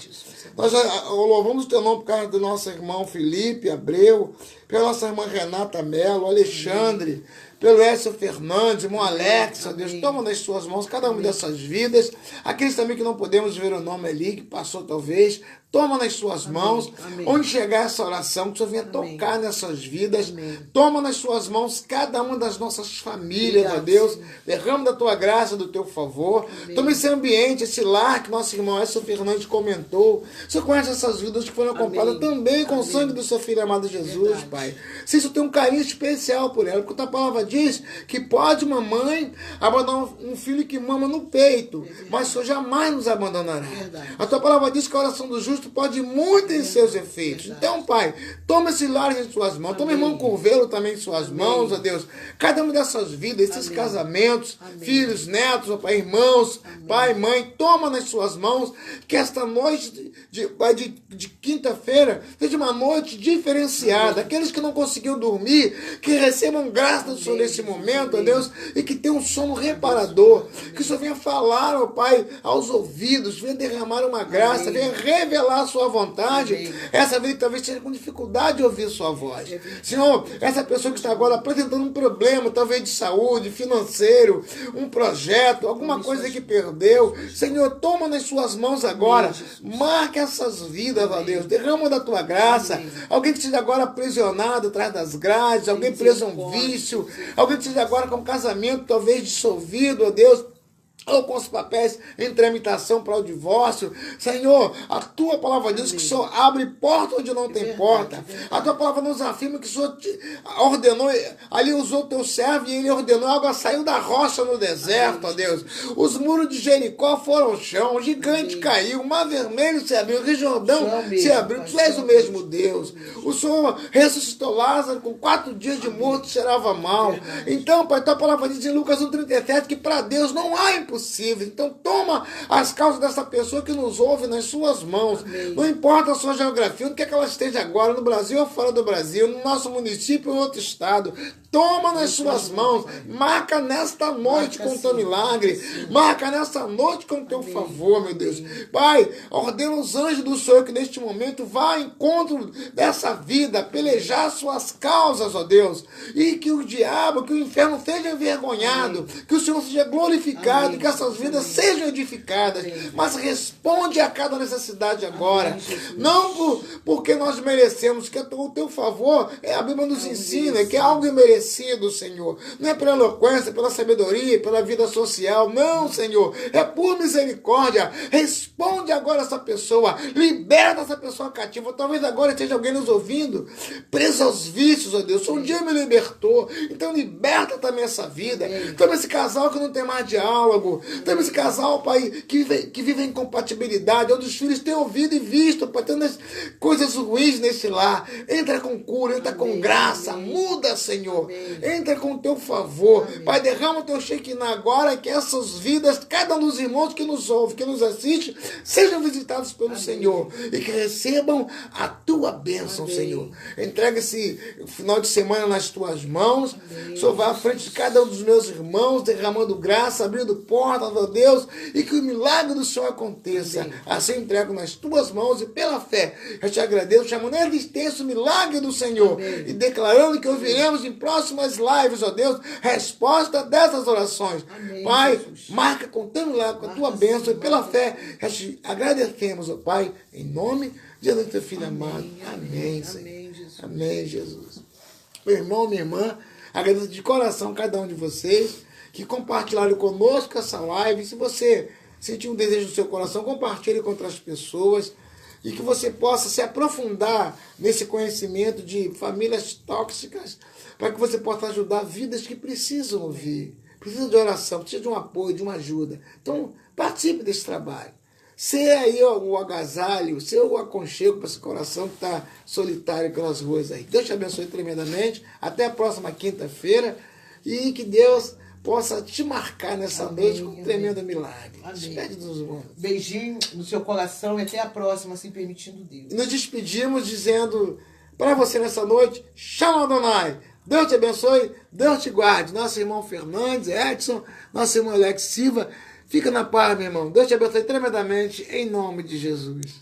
Nós louvamos o teu nome por causa do nosso irmão Felipe, Abreu, pela nossa irmã Renata Mello, Alexandre, pelo Écio Fernandes, irmão Alex, ó Deus, toma nas suas mãos cada uma dessas vidas, aqueles também que não podemos ver o nome ali, que passou talvez, toma nas suas mãos, onde chegar essa oração, que o Senhor venha tocar nessas vidas, toma nas suas mãos cada uma das nossas famílias, ó Deus, derrama da tua graça, do teu favor, toma esse ambiente, esse lar que nosso irmão Écio Fernandes comentou, o Senhor conhece essas vidas que foram compradas também com o sangue do seu Filho amado Jesus, Pai, se isso tem um carinho especial por ela, porque a tua palavra diz que pode uma mãe abandonar um filho que mama no peito, mas o Senhor jamais nos abandonará. A tua palavra diz que a oração do justo pode muito em seus efeitos. Então, Pai, toma esses lares em suas mãos, toma o irmão Curvelo também em suas mãos, ó Deus, cada uma dessas vidas, esses casamentos, filhos, netos, ó Pai, irmãos, pai, mãe, toma nas suas mãos, que esta noite de quinta-feira seja uma noite diferenciada, aqueles que não conseguiram dormir, que recebam graça do Senhor nesse momento, ó Deus, e que tenham um sono reparador, que o Senhor venha falar, ó Pai, aos ouvidos, venha derramar uma graça, venha revelar a sua vontade, essa vida que talvez esteja com dificuldade de ouvir sua voz. Senhor, essa pessoa que está agora apresentando um problema, talvez de saúde, financeiro, um projeto, alguma coisa que perdeu, Senhor, toma nas suas mãos agora, marca essas vidas, ó Deus, derrama da tua graça, alguém que esteja agora aprisionado atrás das grades, alguém preso a um vício, alguém que esteja agora com um casamento talvez dissolvido, ó Deus, ou com os papéis em tramitação para o divórcio. Senhor, a tua palavra diz que o Senhor abre porta onde não tem porta. A tua palavra nos afirma que o Senhor ordenou, ali usou o teu servo e ele ordenou, a água saiu da rocha no deserto, ó Deus. Os muros de Jericó foram ao chão, o gigante caiu, o mar vermelho se abriu, o Rio Jordão se abriu. Tu és o mesmo Deus. O Senhor ressuscitou Lázaro com 4 dias de morto, cheirava mal. Então, Pai, tua palavra diz em Lucas 1,37 que para Deus não há impossível. Então toma as causas dessa pessoa que nos ouve nas suas mãos. Não importa a sua geografia, onde quer que ela esteja agora, no Brasil ou fora do Brasil, no nosso município ou outro estado. Toma nas suas mãos, marca nesta noite com o teu milagre, marca nesta noite com o teu favor, meu Deus. Pai, ordena os anjos do Senhor que neste momento vá ao encontro dessa vida, pelejar suas causas, ó Deus, e que o diabo, que o inferno seja envergonhado, que o Senhor seja glorificado, que essas vidas sejam edificadas, mas responde a cada necessidade agora, não porque nós merecemos, que o teu favor, a Bíblia nos ensina, que é algo imerecido, Senhor. Não é pela eloquência, pela sabedoria, pela vida social. Não, Senhor. É por misericórdia. Responde agora essa pessoa. Liberta essa pessoa cativa. Talvez agora esteja alguém nos ouvindo, preso aos vícios, ó Deus. Um dia me libertou. Então liberta também essa vida. Toma esse casal que não tem mais diálogo. Toma esse casal, Pai, que vive em incompatibilidade, onde os filhos têm ouvido e visto, Pai, tendo coisas ruins nesse lar. Entra com cura, entra com graça. Muda, Senhor. Entra com o teu favor. Pai, derrama o teu Shekinah agora, que essas vidas, cada um dos irmãos que nos ouve, que nos assiste, sejam visitados pelo Senhor e que recebam a tua bênção, Senhor. Entrega esse final de semana nas tuas mãos. O Senhor vai à frente de cada um dos meus irmãos, derramando graça, abrindo portas, ó Deus, e que o milagre do Senhor aconteça. Assim entrego nas tuas mãos e pela fé eu te agradeço, chamando a existência o milagre do Senhor e declarando que ouviremos em próximas lives, ó Deus, resposta dessas orações. Pai, Jesus, marca com teu milagre, com a tua bênção e pela fé, agradecemos, ó Pai, em nome de Jesus, teu Filho amado. Amém, Senhor. Amém, Jesus. Meu irmão, minha irmã, agradeço de coração cada um de vocês que compartilharam conosco essa live. Se você sentir um desejo no seu coração, compartilhe com outras pessoas e que você possa se aprofundar nesse conhecimento de famílias tóxicas, para que você possa ajudar vidas que precisam ouvir, precisam de oração, precisam de um apoio, de uma ajuda. Então, participe desse trabalho. Ser aí o agasalho, ser o aconchego para esse coração que está solitário pelas ruas aí. Deus te abençoe tremendamente. Até a próxima quinta-feira. E que Deus possa te marcar nessa noite com um tremendo milagre. Despede dos irmãos. Beijinho no seu coração e até a próxima, se permitindo Deus. E nos despedimos dizendo para você nessa noite, Shalom Adonai. Deus te abençoe, Deus te guarde. Nosso irmão Fernandes, Edson, nosso irmão Alex Silva, fica na paz, meu irmão. Deus te abençoe tremendamente, em nome de Jesus.